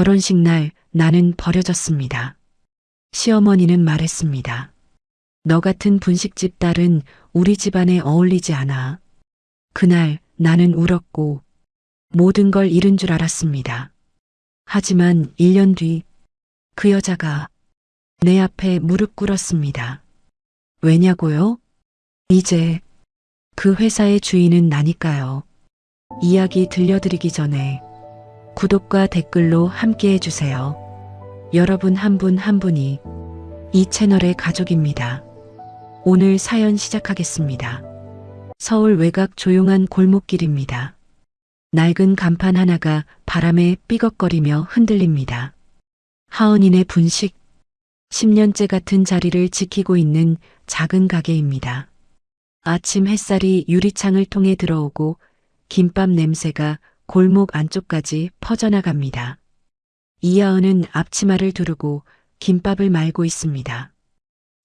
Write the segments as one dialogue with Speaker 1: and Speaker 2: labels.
Speaker 1: 결혼식 날 나는 버려졌습니다. 시어머니는 말했습니다. 너 같은 분식집 딸은 우리 집안에 어울리지 않아. 그날 나는 울었고 모든 걸 잃은 줄 알았습니다. 하지만 1년 뒤 그 여자가 내 앞에 무릎 꿇었습니다. 왜냐고요? 이제 그 회사의 주인은 나니까요. 이야기 들려드리기 전에 구독과 댓글로 함께 해주세요. 여러분 한 분 한 분이 이 채널의 가족입니다. 오늘 사연 시작하겠습니다. 서울 외곽 조용한 골목길입니다. 낡은 간판 하나가 바람에 삐걱거리며 흔들립니다. 하은이네 분식, 10년째 같은 자리를 지키고 있는 작은 가게입니다. 아침 햇살이 유리창을 통해 들어오고 김밥 냄새가 골목 안쪽까지 퍼져나갑니다. 이하은은 앞치마를 두르고 김밥을 말고 있습니다.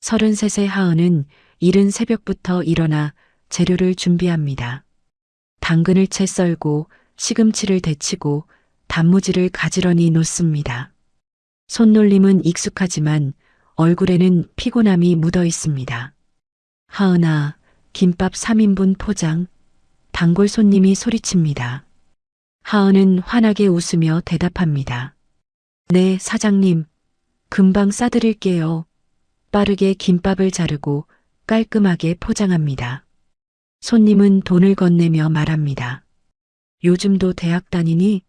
Speaker 1: 33세 하은은 이른 새벽부터 일어나 재료를 준비합니다. 당근을 채 썰고 시금치를 데치고 단무지를 가지런히 놓습니다. 손놀림은 익숙하지만 얼굴에는 피곤함이 묻어 있습니다. 하은아, 김밥 3인분 포장. 단골 손님이 소리칩니다. 하은은 환하게 웃으며 대답합니다. 네, 사장님. 금방 싸드릴게요. 빠르게 김밥을 자르고 깔끔하게 포장합니다. 손님은 돈을 건네며 말합니다. 요즘도 대학 다니니?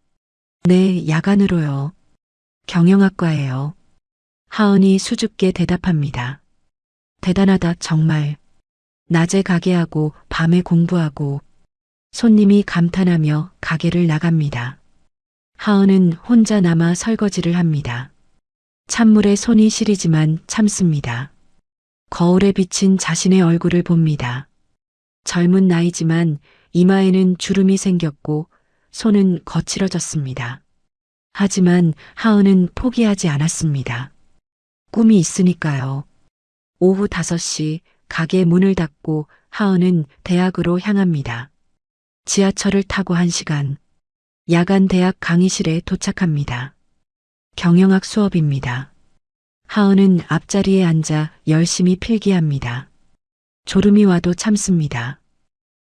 Speaker 1: 네, 야간으로요. 경영학과예요. 하은이 수줍게 대답합니다. 대단하다, 정말. 낮에 가게하고 밤에 공부하고. 손님이 감탄하며 가게를 나갑니다. 하은은 혼자 남아 설거지를 합니다. 찬물에 손이 시리지만 참습니다. 거울에 비친 자신의 얼굴을 봅니다. 젊은 나이지만 이마에는 주름이 생겼고 손은 거칠어졌습니다. 하지만 하은은 포기하지 않았습니다. 꿈이 있으니까요. 오후 5시 가게 문을 닫고 하은은 대학으로 향합니다. 지하철을 타고 1시간. 야간 대학 강의실에 도착합니다. 경영학 수업입니다. 하은은 앞자리에 앉아 열심히 필기합니다. 졸음이 와도 참습니다.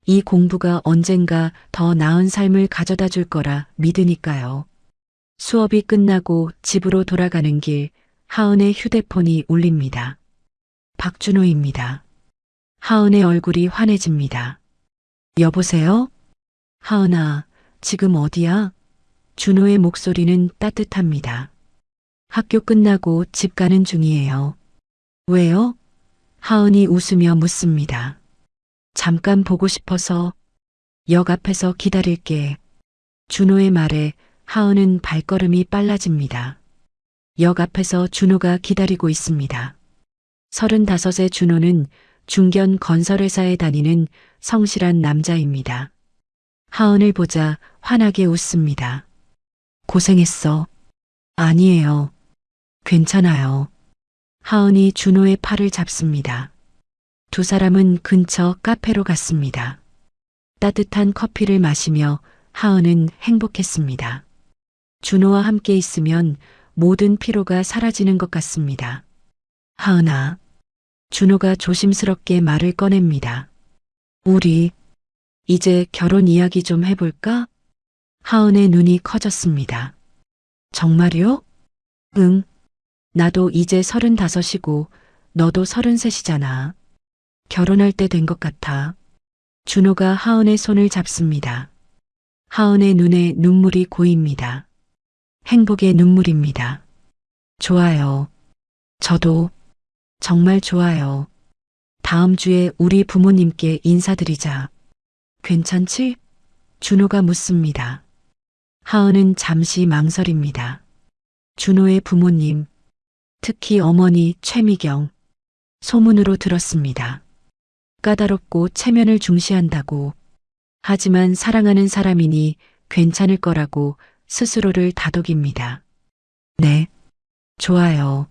Speaker 1: 이 공부가 언젠가 더 나은 삶을 가져다 줄 거라 믿으니까요. 수업이 끝나고 집으로 돌아가는 길, 하은의 휴대폰이 울립니다. 박준호입니다. 하은의 얼굴이 환해집니다. 여보세요? 하은아, 지금 어디야? 준호의 목소리는 따뜻합니다. 학교 끝나고 집 가는 중이에요. 왜요? 하은이 웃으며 묻습니다. 잠깐 보고 싶어서. 역 앞에서 기다릴게. 준호의 말에 하은은 발걸음이 빨라집니다. 역 앞에서 준호가 기다리고 있습니다. 35의 준호는 중견 건설회사에 다니는 성실한 남자입니다. 하은을 보자 환하게 웃습니다. 고생했어. 아니에요. 괜찮아요. 하은이 준호의 팔을 잡습니다. 두 사람은 근처 카페로 갔습니다. 따뜻한 커피를 마시며 하은은 행복했습니다. 준호와 함께 있으면 모든 피로가 사라지는 것 같습니다. 하은아. 준호가 조심스럽게 말을 꺼냅니다. 우리 이제 결혼 이야기 좀 해볼까? 하은의 눈이 커졌습니다. 정말요? 응. 나도 이제 35이고 너도 33이잖아. 결혼할 때 된 것 같아. 준호가 하은의 손을 잡습니다. 하은의 눈에 눈물이 고입니다. 행복의 눈물입니다. 좋아요. 저도 정말 좋아요. 다음 주에 우리 부모님께 인사드리자. 괜찮지? 준호가 묻습니다. 하은은 잠시 망설입니다. 준호의 부모님, 특히 어머니 최미경, 소문으로 들었습니다. 까다롭고 체면을 중시한다고. 하지만 사랑하는 사람이니 괜찮을 거라고 스스로를 다독입니다. 네, 좋아요.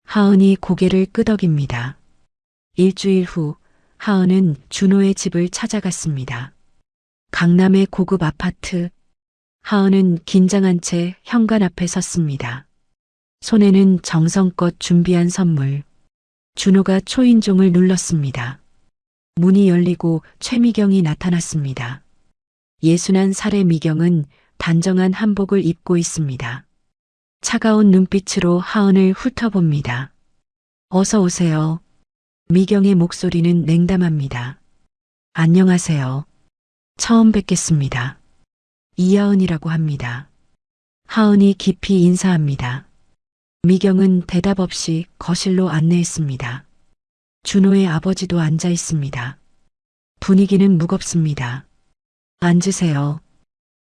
Speaker 1: 하은이 고개를 끄덕입니다. 일주일 후 하은은 준호의 집을 찾아갔습니다. 강남의 고급 아파트. 하은은 긴장한 채 현관 앞에 섰습니다. 손에는 정성껏 준비한 선물. 준호가 초인종을 눌렀습니다. 문이 열리고 최미경이 나타났습니다. 예순한 살의 미경은 단정한 한복을 입고 있습니다. 차가운 눈빛으로 하은을 훑어봅니다. 어서 오세요. 미경의 목소리는 냉담합니다. 안녕하세요. 처음 뵙겠습니다. 이하은이라고 합니다. 하은이 깊이 인사합니다. 미경은 대답 없이 거실로 안내했습니다. 준호의 아버지도 앉아 있습니다. 분위기는 무겁습니다. 앉으세요.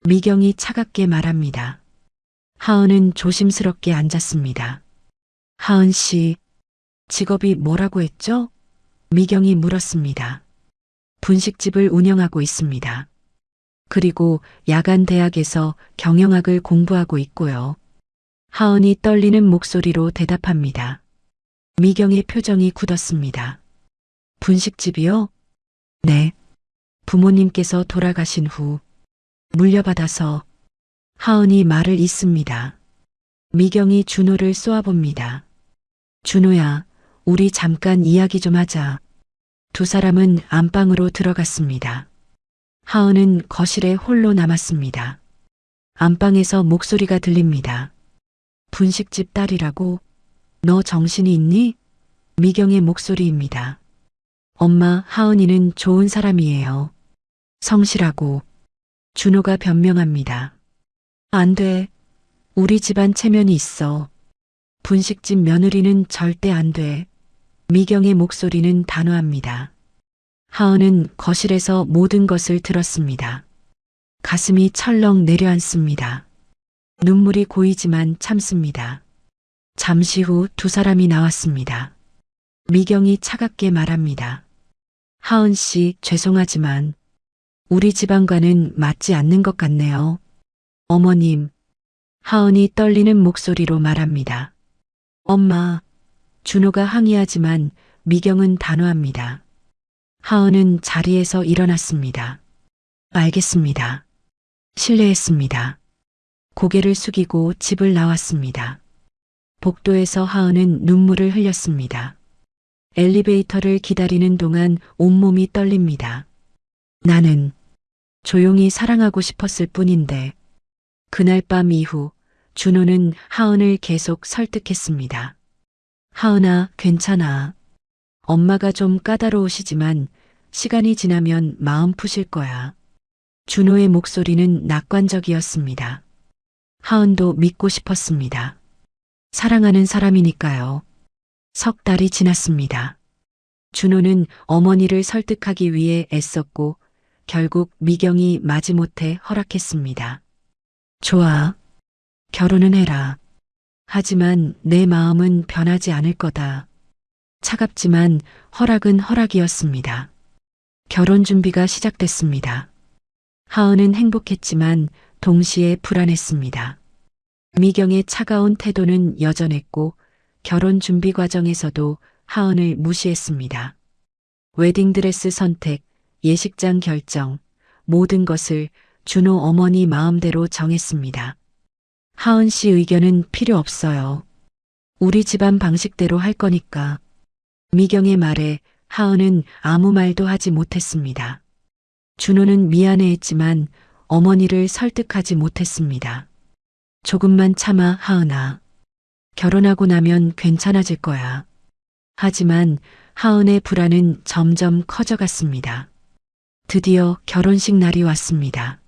Speaker 1: 미경이 차갑게 말합니다. 하은은 조심스럽게 앉았습니다. 하은 씨, 직업이 뭐라고 했죠? 미경이 물었습니다. 분식집을 운영하고 있습니다. 그리고 야간 대학에서 경영학을 공부하고 있고요. 하은이 떨리는 목소리로 대답합니다. 미경의 표정이 굳었습니다. 분식집이요? 네. 부모님께서 돌아가신 후 물려받아서. 하은이 말을 잇습니다. 미경이 준호를 쏘아봅니다. 준호야, 우리 잠깐 이야기 좀 하자. 두 사람은 안방으로 들어갔습니다. 하은은 거실에 홀로 남았습니다. 안방에서 목소리가 들립니다. 분식집 딸이라고? 너 정신이 있니? 미경의 목소리입니다. 엄마, 하은이는 좋은 사람이에요. 성실하고. 준호가 변명합니다. 안 돼. 우리 집안 체면이 있어. 분식집 며느리는 절대 안 돼. 미경의 목소리는 단호합니다. 하은은 거실에서 모든 것을 들었습니다. 가슴이 철렁 내려앉습니다. 눈물이 고이지만 참습니다. 잠시 후 두 사람이 나왔습니다. 미경이 차갑게 말합니다. 하은 씨, 죄송하지만 우리 집안과는 맞지 않는 것 같네요. 어머님. 하은이 떨리는 목소리로 말합니다. 엄마. 준호가 항의하지만 미경은 단호합니다. 하은은 자리에서 일어났습니다. 알겠습니다. 실례했습니다. 고개를 숙이고 집을 나왔습니다. 복도에서 하은은 눈물을 흘렸습니다. 엘리베이터를 기다리는 동안 온몸이 떨립니다. 나는 조용히 사랑하고 싶었을 뿐인데. 그날 밤 이후 준호는 하은을 계속 설득했습니다. 하은아, 괜찮아. 엄마가 좀 까다로우시지만 시간이 지나면 마음 푸실 거야. 준호의 목소리는 낙관적이었습니다. 하은도 믿고 싶었습니다. 사랑하는 사람이니까요. 석 달이 지났습니다. 준호는 어머니를 설득하기 위해 애썼고 결국 미경이 마지못해 허락했습니다. 좋아. 결혼은 해라. 하지만 내 마음은 변하지 않을 거다. 차갑지만 허락은 허락이었습니다. 결혼 준비가 시작됐습니다. 하은은 행복했지만 동시에 불안했습니다. 미경의 차가운 태도는 여전했고 결혼 준비 과정에서도 하은을 무시했습니다. 웨딩드레스 선택, 예식장 결정, 모든 것을 준호 어머니 마음대로 정했습니다. 하은 씨 의견은 필요 없어요. 우리 집안 방식대로 할 거니까. 미경의 말에 하은은 아무 말도 하지 못했습니다. 준호는 미안해했지만 어머니를 설득하지 못했습니다. 조금만 참아, 하은아. 결혼하고 나면 괜찮아질 거야. 하지만 하은의 불안은 점점 커져갔습니다. 드디어 결혼식 날이 왔습니다.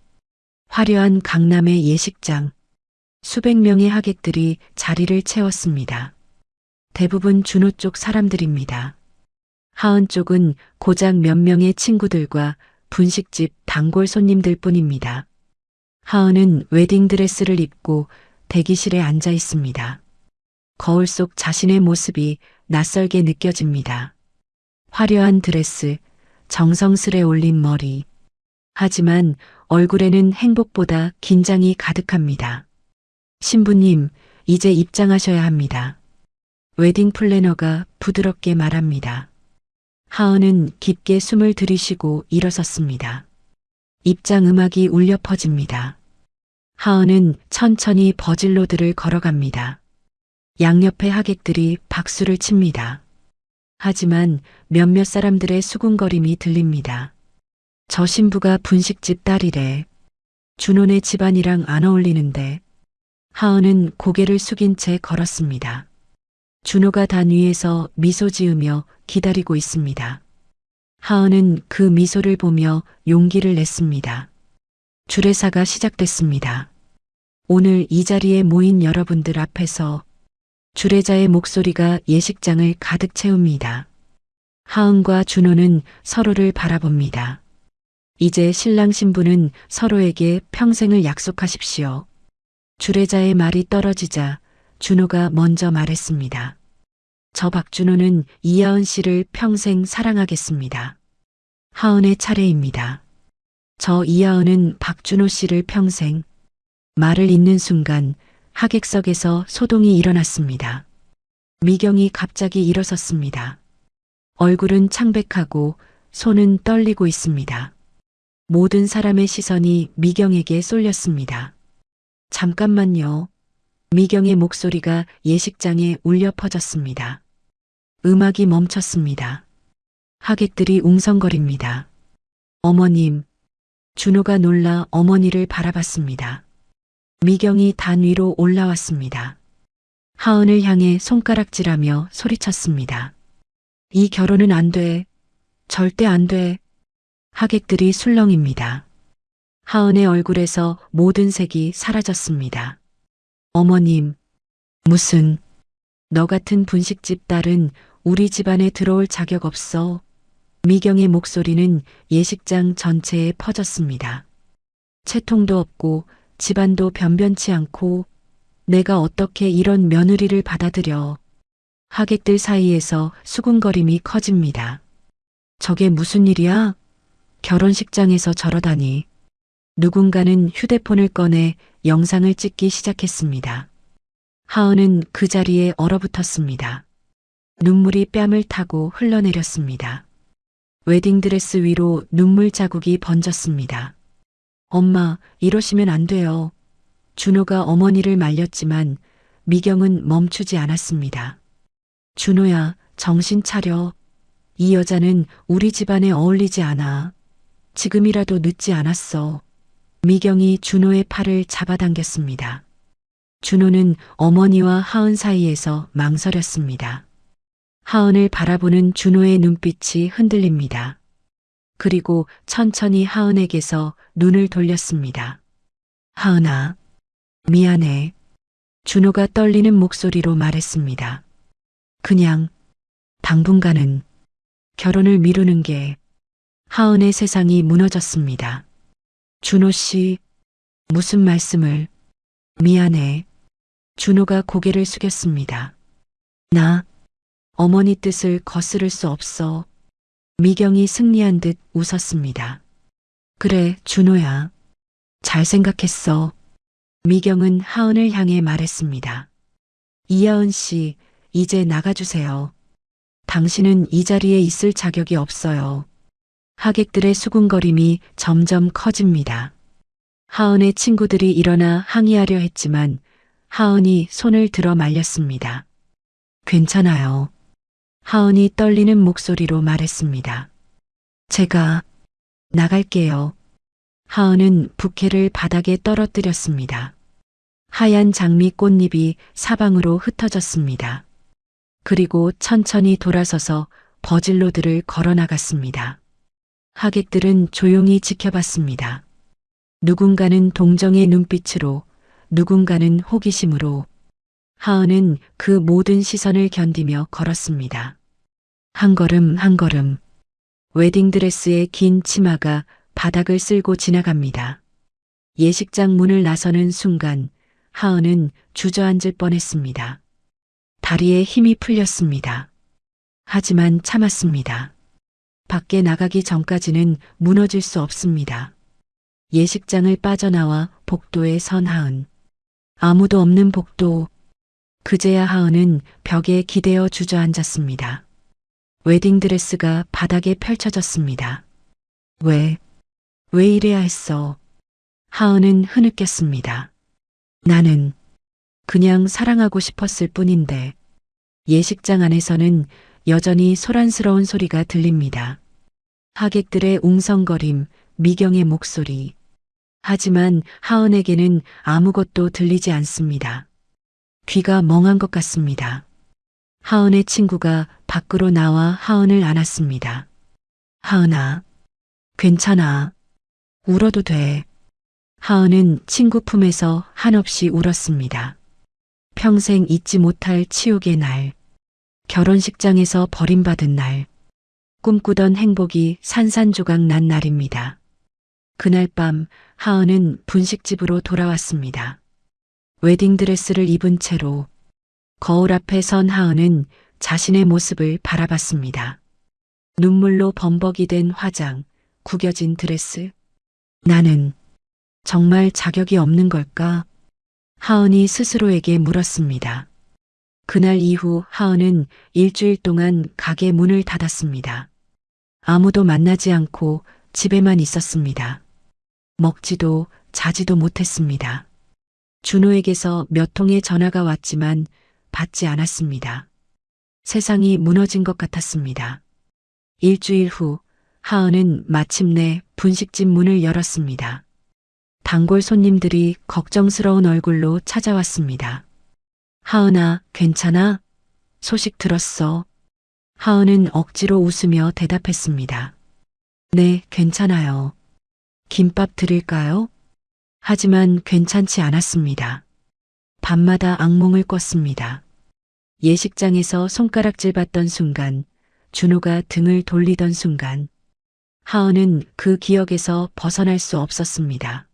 Speaker 1: 화려한 강남의 예식장. 수백 명의 하객들이 자리를 채웠습니다. 대부분 준호 쪽 사람들입니다. 하은 쪽은 고작 몇 명의 친구들과 분식집 단골 손님들 뿐입니다. 하은은 웨딩드레스를 입고 대기실에 앉아 있습니다. 거울 속 자신의 모습이 낯설게 느껴집니다. 화려한 드레스, 정성스레 올린 머리. 하지만 얼굴에는 행복보다 긴장이 가득합니다. 신부님, 이제 입장하셔야 합니다. 웨딩 플래너가 부드럽게 말합니다. 하은은 깊게 숨을 들이쉬고 일어섰습니다. 입장 음악이 울려 퍼집니다. 하은은 천천히 버질로드를 걸어갑니다. 양옆의 하객들이 박수를 칩니다. 하지만 몇몇 사람들의 수군거림이 들립니다. 저 신부가 분식집 딸이래. 준호네 집안이랑 안 어울리는데. 하은은 고개를 숙인 채 걸었습니다. 준호가 단 위에서 미소 지으며 기다리고 있습니다. 하은은 그 미소를 보며 용기를 냈습니다. 주례사가 시작됐습니다. 오늘 이 자리에 모인 여러분들 앞에서 주례자의 목소리가 예식장을 가득 채웁니다. 하은과 준호는 서로를 바라봅니다. 이제 신랑 신부는 서로에게 평생을 약속하십시오. 주례자의 말이 떨어지자 준호가 먼저 말했습니다. 저 박준호는 이하은 씨를 평생 사랑하겠습니다. 하은의 차례입니다. 저 이하은은 박준호 씨를 평생. 말을 잇는 순간 하객석에서 소동이 일어났습니다. 미경이 갑자기 일어섰습니다. 얼굴은 창백하고 손은 떨리고 있습니다. 모든 사람의 시선이 미경에게 쏠렸습니다. 잠깐만요. 미경의 목소리가 예식장에 울려 퍼졌습니다. 음악이 멈췄습니다. 하객들이 웅성거립니다. 어머님. 준호가 놀라 어머니를 바라봤습니다. 미경이 단 위로 올라왔습니다. 하은을 향해 손가락질하며 소리쳤습니다. 이 결혼은 안 돼. 절대 안 돼. 하객들이 술렁입니다. 하은의 얼굴에서 모든 색이 사라졌습니다. 어머님, 무슨, 너 같은 분식집 딸은 우리 집안에 들어올 자격 없어. 미경의 목소리는 예식장 전체에 퍼졌습니다. 채통도 없고 집안도 변변치 않고 내가 어떻게 이런 며느리를 받아들여. 하객들 사이에서 수군거림이 커집니다. 저게 무슨 일이야? 결혼식장에서 저러다니. 누군가는 휴대폰을 꺼내 영상을 찍기 시작했습니다. 하은은 그 자리에 얼어붙었습니다. 눈물이 뺨을 타고 흘러내렸습니다. 웨딩드레스 위로 눈물 자국이 번졌습니다. 엄마, 이러시면 안 돼요. 준호가 어머니를 말렸지만 미경은 멈추지 않았습니다. 준호야, 정신 차려. 이 여자는 우리 집안에 어울리지 않아. 지금이라도 늦지 않았어. 미경이 준호의 팔을 잡아당겼습니다. 준호는 어머니와 하은 사이에서 망설였습니다. 하은을 바라보는 준호의 눈빛이 흔들립니다. 그리고 천천히 하은에게서 눈을 돌렸습니다. 하은아, 미안해. 준호가 떨리는 목소리로 말했습니다. 그냥 당분간은 결혼을 미루는 게. 하은의 세상이 무너졌습니다. 준호 씨, 무슨 말씀을. 미안해. 준호가 고개를 숙였습니다. 나 어머니 뜻을 거스를 수 없어. 미경이 승리한 듯 웃었습니다. 그래, 준호야. 잘 생각했어. 미경은 하은을 향해 말했습니다. 이하은 씨, 이제 나가주세요. 당신은 이 자리에 있을 자격이 없어요. 하객들의 수군거림이 점점 커집니다. 하은의 친구들이 일어나 항의하려 했지만 하은이 손을 들어 말렸습니다. 괜찮아요. 하은이 떨리는 목소리로 말했습니다. 제가 나갈게요. 하은은 부케를 바닥에 떨어뜨렸습니다. 하얀 장미 꽃잎이 사방으로 흩어졌습니다. 그리고 천천히 돌아서서 버질로드를 걸어 나갔습니다. 하객들은 조용히 지켜봤습니다. 누군가는 동정의 눈빛으로, 누군가는 호기심으로. 하은은 그 모든 시선을 견디며 걸었습니다. 한 걸음 한 걸음. 웨딩드레스의 긴 치마가 바닥을 쓸고 지나갑니다. 예식장 문을 나서는 순간 하은은 주저앉을 뻔했습니다. 다리에 힘이 풀렸습니다. 하지만 참았습니다. 밖에 나가기 전까지는 무너질 수 없습니다. 예식장을 빠져나와 복도에 선 하은. 아무도 없는 복도. 그제야 하은은 벽에 기대어 주저앉았습니다. 웨딩드레스가 바닥에 펼쳐졌습니다. 왜 이래야 했어? 하은은 흐느꼈습니다. 나는 그냥 사랑하고 싶었을 뿐인데. 예식장 안에서는 여전히 소란스러운 소리가 들립니다. 하객들의 웅성거림, 미경의 목소리. 하지만 하은에게는 아무것도 들리지 않습니다. 귀가 멍한 것 같습니다. 하은의 친구가 밖으로 나와 하은을 안았습니다. 하은아, 괜찮아. 울어도 돼. 하은은 친구 품에서 한없이 울었습니다. 평생 잊지 못할 치욕의 날, 결혼식장에서 버림받은 날, 꿈꾸던 행복이 산산조각 난 날입니다. 그날 밤 하은은 분식집으로 돌아왔습니다. 웨딩드레스를 입은 채로 거울 앞에 선 하은은 자신의 모습을 바라봤습니다. 눈물로 범벅이 된 화장, 구겨진 드레스. 나는 정말 자격이 없는 걸까? 하은이 스스로에게 물었습니다. 그날 이후 하은은 일주일 동안 가게 문을 닫았습니다. 아무도 만나지 않고 집에만 있었습니다. 먹지도 자지도 못했습니다. 준호에게서 몇 통의 전화가 왔지만 받지 않았습니다. 세상이 무너진 것 같았습니다. 일주일 후 하은은 마침내 분식집 문을 열었습니다. 단골 손님들이 걱정스러운 얼굴로 찾아왔습니다. 하은아, 괜찮아? 소식 들었어. 하은은 억지로 웃으며 대답했습니다. 네, 괜찮아요. 김밥 드릴까요? 하지만 괜찮지 않았습니다. 밤마다 악몽을 꿨습니다. 예식장에서 손가락질 받던 순간, 준호가 등을 돌리던 순간, 하은은 그 기억에서 벗어날 수 없었습니다.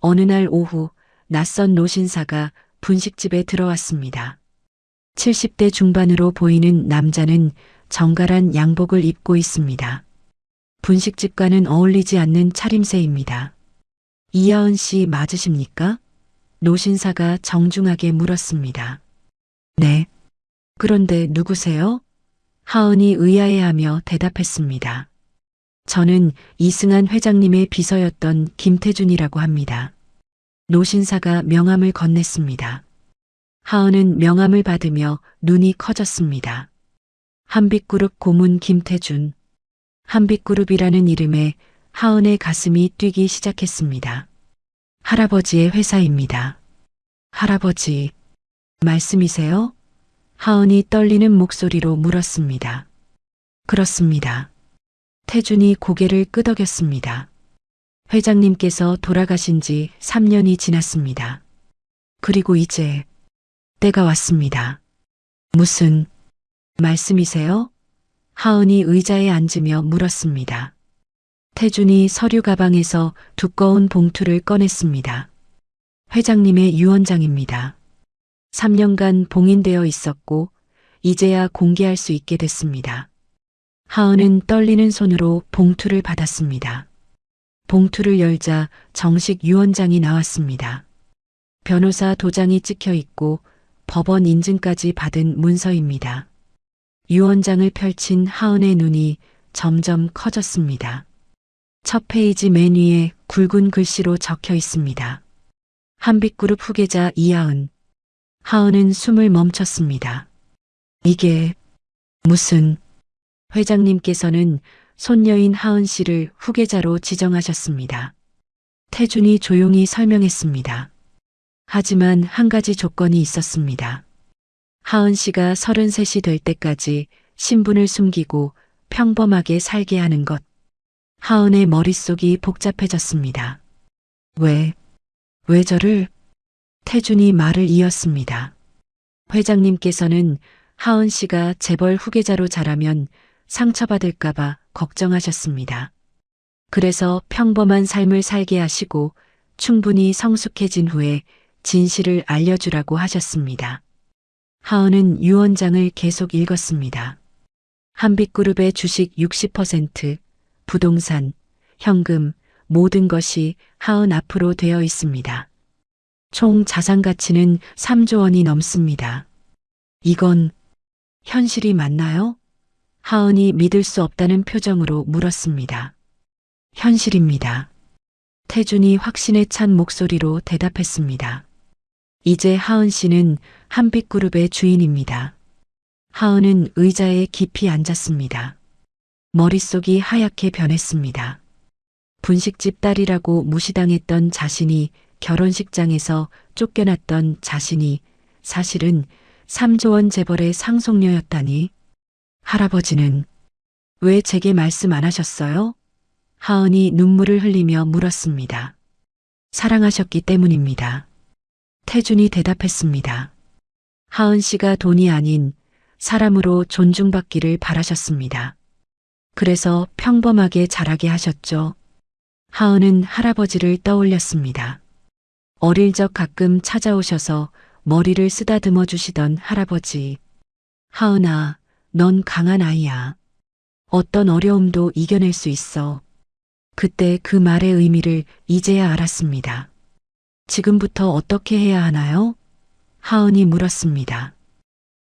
Speaker 1: 어느 날 오후 낯선 노신사가 분식집에 들어왔습니다. 70대 중반으로 보이는 남자는 정갈한 양복을 입고 있습니다. 분식집과는 어울리지 않는 차림새입니다. 이하은 씨 맞으십니까? 노신사가 정중하게 물었습니다. 네. 그런데 누구세요? 하은이 의아해하며 대답했습니다. 저는 이승한 회장님의 비서였던 김태준이라고 합니다. 노신사가 명함을 건넸습니다. 하은은 명함을 받으며 눈이 커졌습니다. 한빛그룹 고문 김태준. 한빛그룹이라는 이름에 하은의 가슴이 뛰기 시작했습니다. 할아버지의 회사입니다. 할아버지, 말씀이세요? 하은이 떨리는 목소리로 물었습니다. 그렇습니다. 태준이 고개를 끄덕였습니다. 회장님께서 돌아가신 지 3년이 지났습니다. 그리고 이제 때가 왔습니다. 무슨 말씀이세요? 하은이 의자에 앉으며 물었습니다. 태준이 서류 가방에서 두꺼운 봉투를 꺼냈습니다. 회장님의 유언장입니다. 3년간 봉인되어 있었고 이제야 공개할 수 있게 됐습니다. 하은은 떨리는 손으로 봉투를 받았습니다. 봉투를 열자 정식 유언장이 나왔습니다. 변호사 도장이 찍혀 있고 법원 인증까지 받은 문서입니다. 유언장을 펼친 하은의 눈이 점점 커졌습니다. 첫 페이지 맨 위에 굵은 글씨로 적혀 있습니다. 한빛그룹 후계자 이하은. 하은은 숨을 멈췄습니다. 이게 무슨... 회장님께서는 손녀인 하은 씨를 후계자로 지정하셨습니다. 태준이 조용히 설명했습니다. 하지만 한 가지 조건이 있었습니다. 하은 씨가 33이 될 때까지 신분을 숨기고 평범하게 살게 하는 것. 하은의 머릿속이 복잡해졌습니다. 왜 저를? 태준이 말을 이었습니다. 회장님께서는 하은 씨가 재벌 후계자로 자라면 상처받을까봐 걱정하셨습니다. 그래서 평범한 삶을 살게 하시고 충분히 성숙해진 후에 진실을 알려주라고 하셨습니다. 하은은 유언장을 계속 읽었습니다. 한빛그룹의 주식 60%, 부동산, 현금, 모든 것이 하은 앞으로 되어 있습니다. 총 자산 가치는 3조 원이 넘습니다. 이건 현실이 맞나요? 하은이 믿을 수 없다는 표정으로 물었습니다. 현실입니다. 태준이 확신에 찬 목소리로 대답했습니다. 이제 하은 씨는 한빛그룹의 주인입니다. 하은은 의자에 깊이 앉았습니다. 머릿속이 하얗게 변했습니다. 분식집 딸이라고 무시당했던 자신이, 결혼식장에서 쫓겨났던 자신이 사실은 3조 원 재벌의 상속녀였다니. 할아버지는 왜 제게 말씀 안 하셨어요? 하은이 눈물을 흘리며 물었습니다. 사랑하셨기 때문입니다. 태준이 대답했습니다. 하은 씨가 돈이 아닌 사람으로 존중받기를 바라셨습니다. 그래서 평범하게 자라게 하셨죠. 하은은 할아버지를 떠올렸습니다. 어릴 적 가끔 찾아오셔서 머리를 쓰다듬어 주시던 할아버지. 하은아, 넌 강한 아이야. 어떤 어려움도 이겨낼 수 있어. 그때 그 말의 의미를 이제야 알았습니다. 지금부터 어떻게 해야 하나요? 하은이 물었습니다.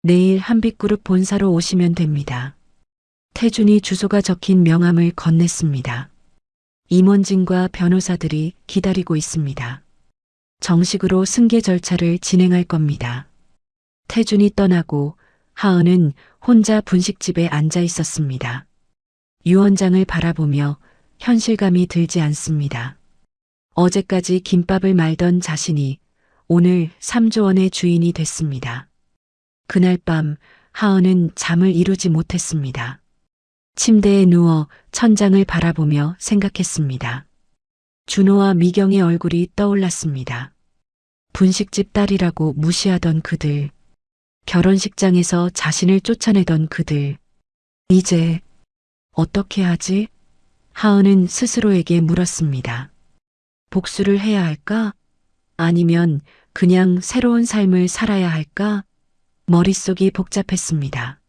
Speaker 1: 내일 한빛그룹 본사로 오시면 됩니다. 태준이 주소가 적힌 명함을 건넸습니다. 임원진과 변호사들이 기다리고 있습니다. 정식으로 승계 절차를 진행할 겁니다. 태준이 떠나고 하은은 혼자 분식집에 앉아 있었습니다. 유원장을 바라보며 현실감이 들지 않습니다. 어제까지 김밥을 말던 자신이 오늘 3조 원의 주인이 됐습니다. 그날 밤 하은은 잠을 이루지 못했습니다. 침대에 누워 천장을 바라보며 생각했습니다. 준호와 미경의 얼굴이 떠올랐습니다. 분식집 딸이라고 무시하던 그들, 결혼식장에서 자신을 쫓아내던 그들. 이제 어떻게 하지? 하은은 스스로에게 물었습니다. 복수를 해야 할까? 아니면 그냥 새로운 삶을 살아야 할까? 머릿속이 복잡했습니다.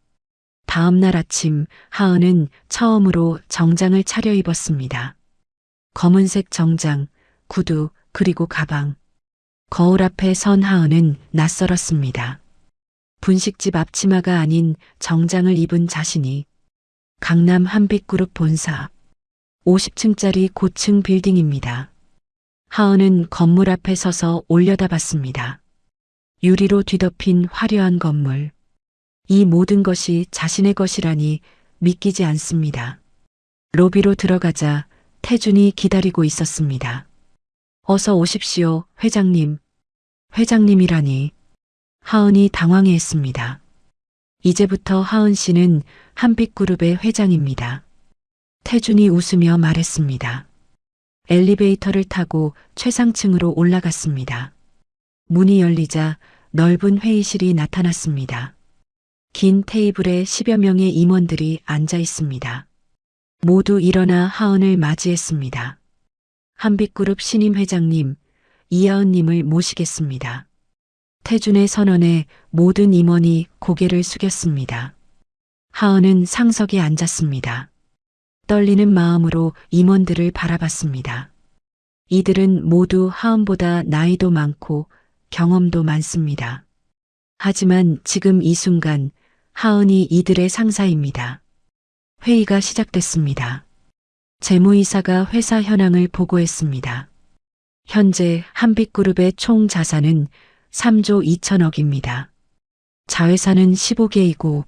Speaker 1: 다음 날 아침 하은은 처음으로 정장을 차려입었습니다. 검은색 정장, 구두, 그리고 가방. 거울 앞에 선 하은은 낯설었습니다. 분식집 앞치마가 아닌 정장을 입은 자신이. 강남 한빛그룹 본사 50층짜리 고층 빌딩입니다. 하은은 건물 앞에 서서 올려다봤습니다. 유리로 뒤덮인 화려한 건물. 이 모든 것이 자신의 것이라니 믿기지 않습니다. 로비로 들어가자 태준이 기다리고 있었습니다. 어서 오십시오, 회장님. 회장님이라니. 하은이 당황해했습니다. 이제부터 하은 씨는 한빛그룹의 회장입니다. 태준이 웃으며 말했습니다. 엘리베이터를 타고 최상층으로 올라갔습니다. 문이 열리자 넓은 회의실이 나타났습니다. 긴 테이블에 10여 명의 임원들이 앉아 있습니다. 모두 일어나 하은을 맞이했습니다. 한빛그룹 신임 회장님, 이하은님을 모시겠습니다. 태준의 선언에 모든 임원이 고개를 숙였습니다. 하은은 상석에 앉았습니다. 떨리는 마음으로 임원들을 바라봤습니다. 이들은 모두 하은보다 나이도 많고 경험도 많습니다. 하지만 지금 이 순간 하은이 이들의 상사입니다. 회의가 시작됐습니다. 재무이사가 회사 현황을 보고했습니다. 현재 한빛그룹의 총 자산은 3조 2천억입니다. 자회사는 15개이고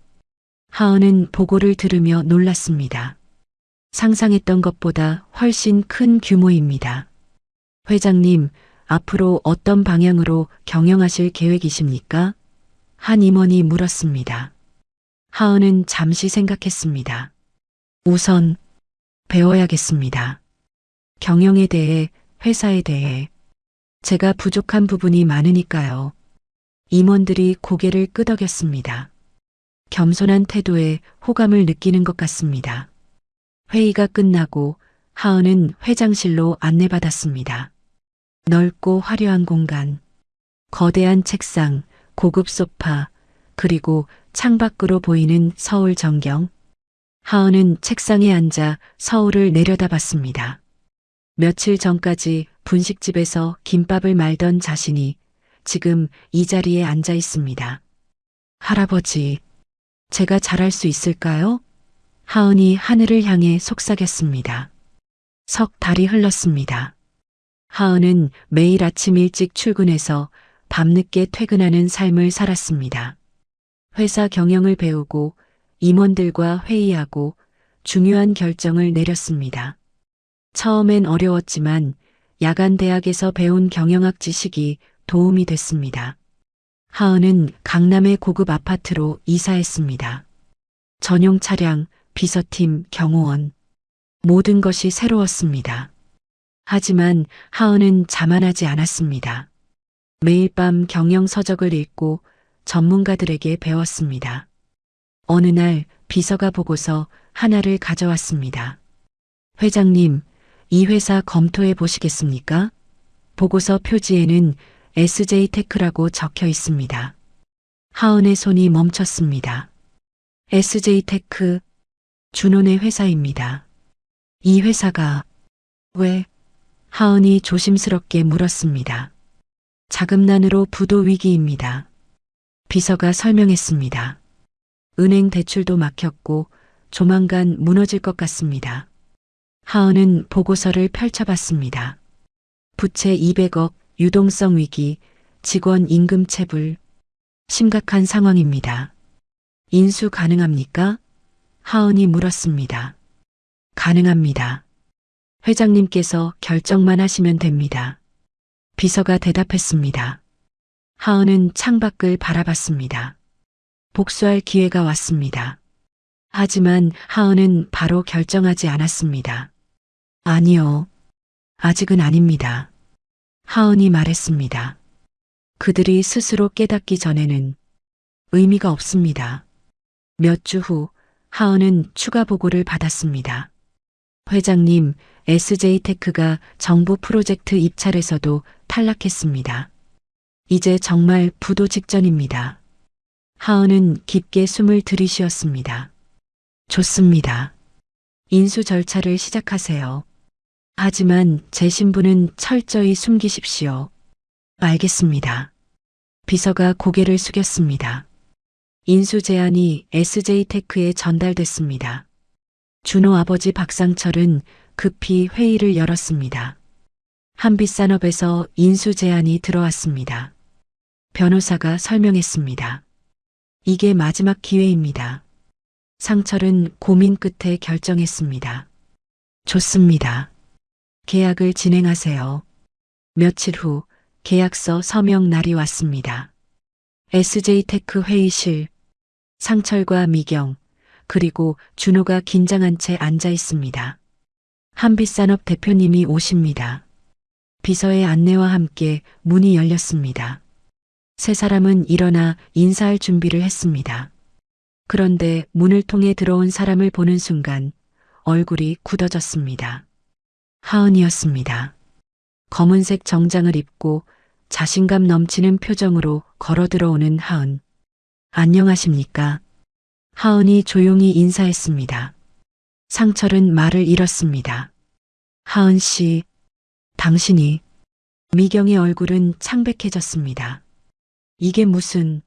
Speaker 1: 하은은 보고를 들으며 놀랐습니다. 상상했던 것보다 훨씬 큰 규모입니다. 회장님, 앞으로 어떤 방향으로 경영하실 계획이십니까? 한 임원이 물었습니다. 하은은 잠시 생각했습니다. 우선 배워야겠습니다. 경영에 대해, 회사에 대해. 제가 부족한 부분이 많으니까요. 임원들이 고개를 끄덕였습니다. 겸손한 태도에 호감을 느끼는 것 같습니다. 회의가 끝나고 하은은 회장실로 안내받았습니다. 넓고 화려한 공간, 거대한 책상, 고급 소파, 그리고 창밖으로 보이는 서울 전경. 하은은 책상에 앉아 서울을 내려다봤습니다. 며칠 전까지 분식집에서 김밥을 말던 자신이 지금 이 자리에 앉아 있습니다. 할아버지, 제가 잘할 수 있을까요? 하은이 하늘을 향해 속삭였습니다. 석 달이 흘렀습니다. 하은은 매일 아침 일찍 출근해서 밤늦게 퇴근하는 삶을 살았습니다. 회사 경영을 배우고 임원들과 회의하고 중요한 결정을 내렸습니다. 처음엔 어려웠지만 야간 대학에서 배운 경영학 지식이 도움이 됐습니다. 하은은 강남의 고급 아파트로 이사했습니다. 전용 차량, 비서팀, 경호원. 모든 것이 새로웠습니다. 하지만 하은은 자만하지 않았습니다. 매일 밤 경영 서적을 읽고 전문가들에게 배웠습니다. 어느 날 비서가 보고서 하나를 가져왔습니다. 회장님, 이 회사 검토해 보시겠습니까? 보고서 표지에는 SJ테크라고 적혀 있습니다. 하은의 손이 멈췄습니다. SJ테크, 준혼의 회사입니다. 이 회사가 왜? 하은이 조심스럽게 물었습니다. 자금난으로 부도 위기입니다. 비서가 설명했습니다. 은행 대출도 막혔고 조만간 무너질 것 같습니다. 하은은 보고서를 펼쳐봤습니다. 부채 200억, 유동성 위기, 직원 임금 체불. 심각한 상황입니다. 인수 가능합니까? 하은이 물었습니다. 가능합니다. 회장님께서 결정만 하시면 됩니다. 비서가 대답했습니다. 하은은 창밖을 바라봤습니다. 복수할 기회가 왔습니다. 하지만 하은은 바로 결정하지 않았습니다. 아니요. 아직은 아닙니다. 하은이 말했습니다. 그들이 스스로 깨닫기 전에는 의미가 없습니다. 몇 주 후 하은은 추가 보고를 받았습니다. 회장님, SJ테크가 정부 프로젝트 입찰에서도 탈락했습니다. 이제 정말 부도 직전입니다. 하은은 깊게 숨을 들이쉬었습니다. 좋습니다. 인수 절차를 시작하세요. 하지만 제 신분은 철저히 숨기십시오. 알겠습니다. 비서가 고개를 숙였습니다. 인수 제안이 SJ테크에 전달됐습니다. 준호 아버지 박상철은 급히 회의를 열었습니다. 한빛산업에서 인수 제안이 들어왔습니다. 변호사가 설명했습니다. 이게 마지막 기회입니다. 상철은 고민 끝에 결정했습니다. 좋습니다. 계약을 진행하세요. 며칠 후 계약서 서명 날이 왔습니다. SJ테크 회의실, 상철과 미경, 그리고 준호가 긴장한 채 앉아 있습니다. 한빛산업 대표님이 오십니다. 비서의 안내와 함께 문이 열렸습니다. 세 사람은 일어나 인사할 준비를 했습니다. 그런데 문을 통해 들어온 사람을 보는 순간 얼굴이 굳어졌습니다. 하은이었습니다. 검은색 정장을 입고 자신감 넘치는 표정으로 걸어 들어오는 하은. 안녕하십니까? 하은이 조용히 인사했습니다. 상철은 말을 잃었습니다. 하은 씨, 당신이. 미경의 얼굴은 창백해졌습니다. 이게 무슨.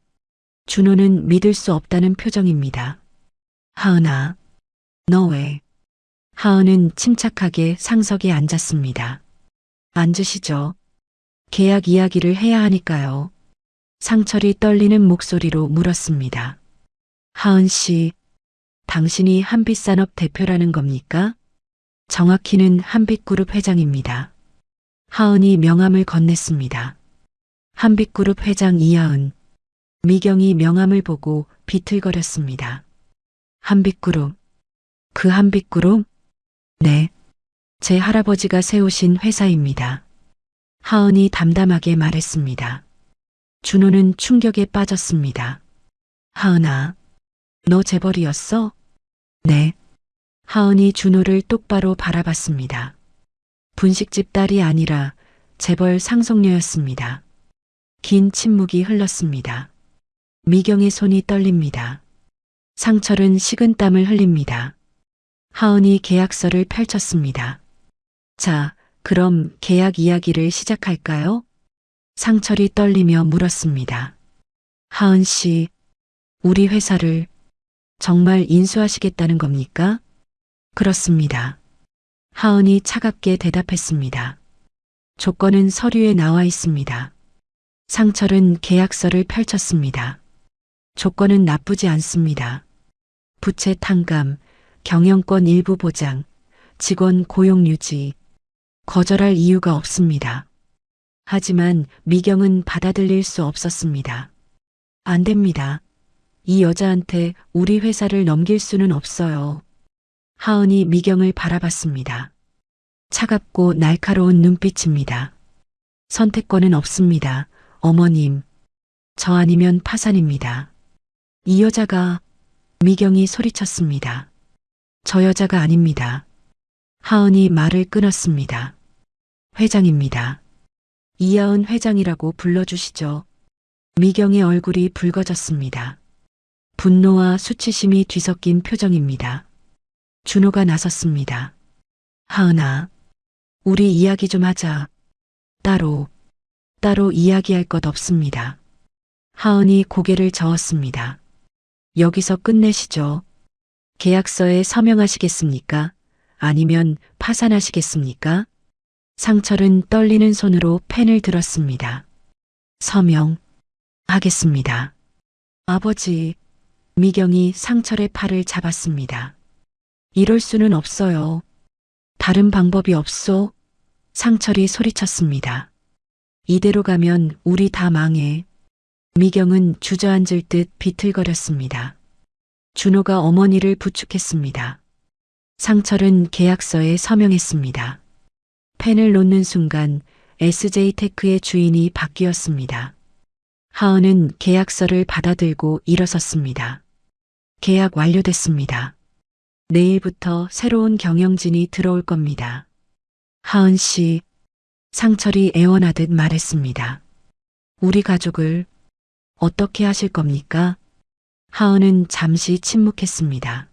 Speaker 1: 준호는 믿을 수 없다는 표정입니다. 하은아, 너 왜? 하은은 침착하게 상석에 앉았습니다. 앉으시죠. 계약 이야기를 해야 하니까요. 상철이 떨리는 목소리로 물었습니다. 하은 씨, 당신이 한빛산업 대표라는 겁니까? 정확히는 한빛그룹 회장입니다. 하은이 명함을 건넸습니다. 한빛그룹 회장 이하은. 미경이 명함을 보고 비틀거렸습니다. 한빛그룹. 그 한빛그룹? 네. 제 할아버지가 세우신 회사입니다. 하은이 담담하게 말했습니다. 준호는 충격에 빠졌습니다. 하은아, 너 재벌이었어? 네. 하은이 준호를 똑바로 바라봤습니다. 분식집 딸이 아니라 재벌 상속녀였습니다. 긴 침묵이 흘렀습니다. 미경의 손이 떨립니다. 상철은 식은땀을 흘립니다. 하은이 계약서를 펼쳤습니다. 자, 그럼 계약 이야기를 시작할까요? 상철이 떨리며 물었습니다. 하은 씨, 우리 회사를 정말 인수하시겠다는 겁니까? 그렇습니다. 하은이 차갑게 대답했습니다. 조건은 서류에 나와 있습니다. 상철은 계약서를 펼쳤습니다. 조건은 나쁘지 않습니다. 부채 탕감, 경영권 일부 보장, 직원 고용 유지. 거절할 이유가 없습니다. 하지만 미경은 받아들일 수 없었습니다. 안 됩니다. 이 여자한테 우리 회사를 넘길 수는 없어요. 하은이 미경을 바라봤습니다. 차갑고 날카로운 눈빛입니다. 선택권은 없습니다. 어머님, 저 아니면 파산입니다. 이 여자가, 미경이 소리쳤습니다. 저 여자가 아닙니다. 하은이 말을 끊었습니다. 회장입니다. 이하은 회장이라고 불러주시죠. 미경의 얼굴이 붉어졌습니다. 분노와 수치심이 뒤섞인 표정입니다. 준호가 나섰습니다. 하은아, 우리 이야기 좀 하자. 따로 이야기할 것 없습니다. 하은이 고개를 저었습니다. 여기서 끝내시죠. 계약서에 서명하시겠습니까? 아니면 파산하시겠습니까? 상철은 떨리는 손으로 펜을 들었습니다. 서명하겠습니다. 아버지, 미경이 상철의 팔을 잡았습니다. 이럴 수는 없어요. 다른 방법이 없소? 상철이 소리쳤습니다. 이대로 가면 우리 다 망해. 미경은 주저앉을 듯 비틀거렸습니다. 준호가 어머니를 부축했습니다. 상철은 계약서에 서명했습니다. 펜을 놓는 순간 SJ테크의 주인이 바뀌었습니다. 하은은 계약서를 받아들고 일어섰습니다. 계약 완료됐습니다. 내일부터 새로운 경영진이 들어올 겁니다. 하은 씨, 상철이 애원하듯 말했습니다. 우리 가족을 어떻게 하실 겁니까? 하은은 잠시 침묵했습니다.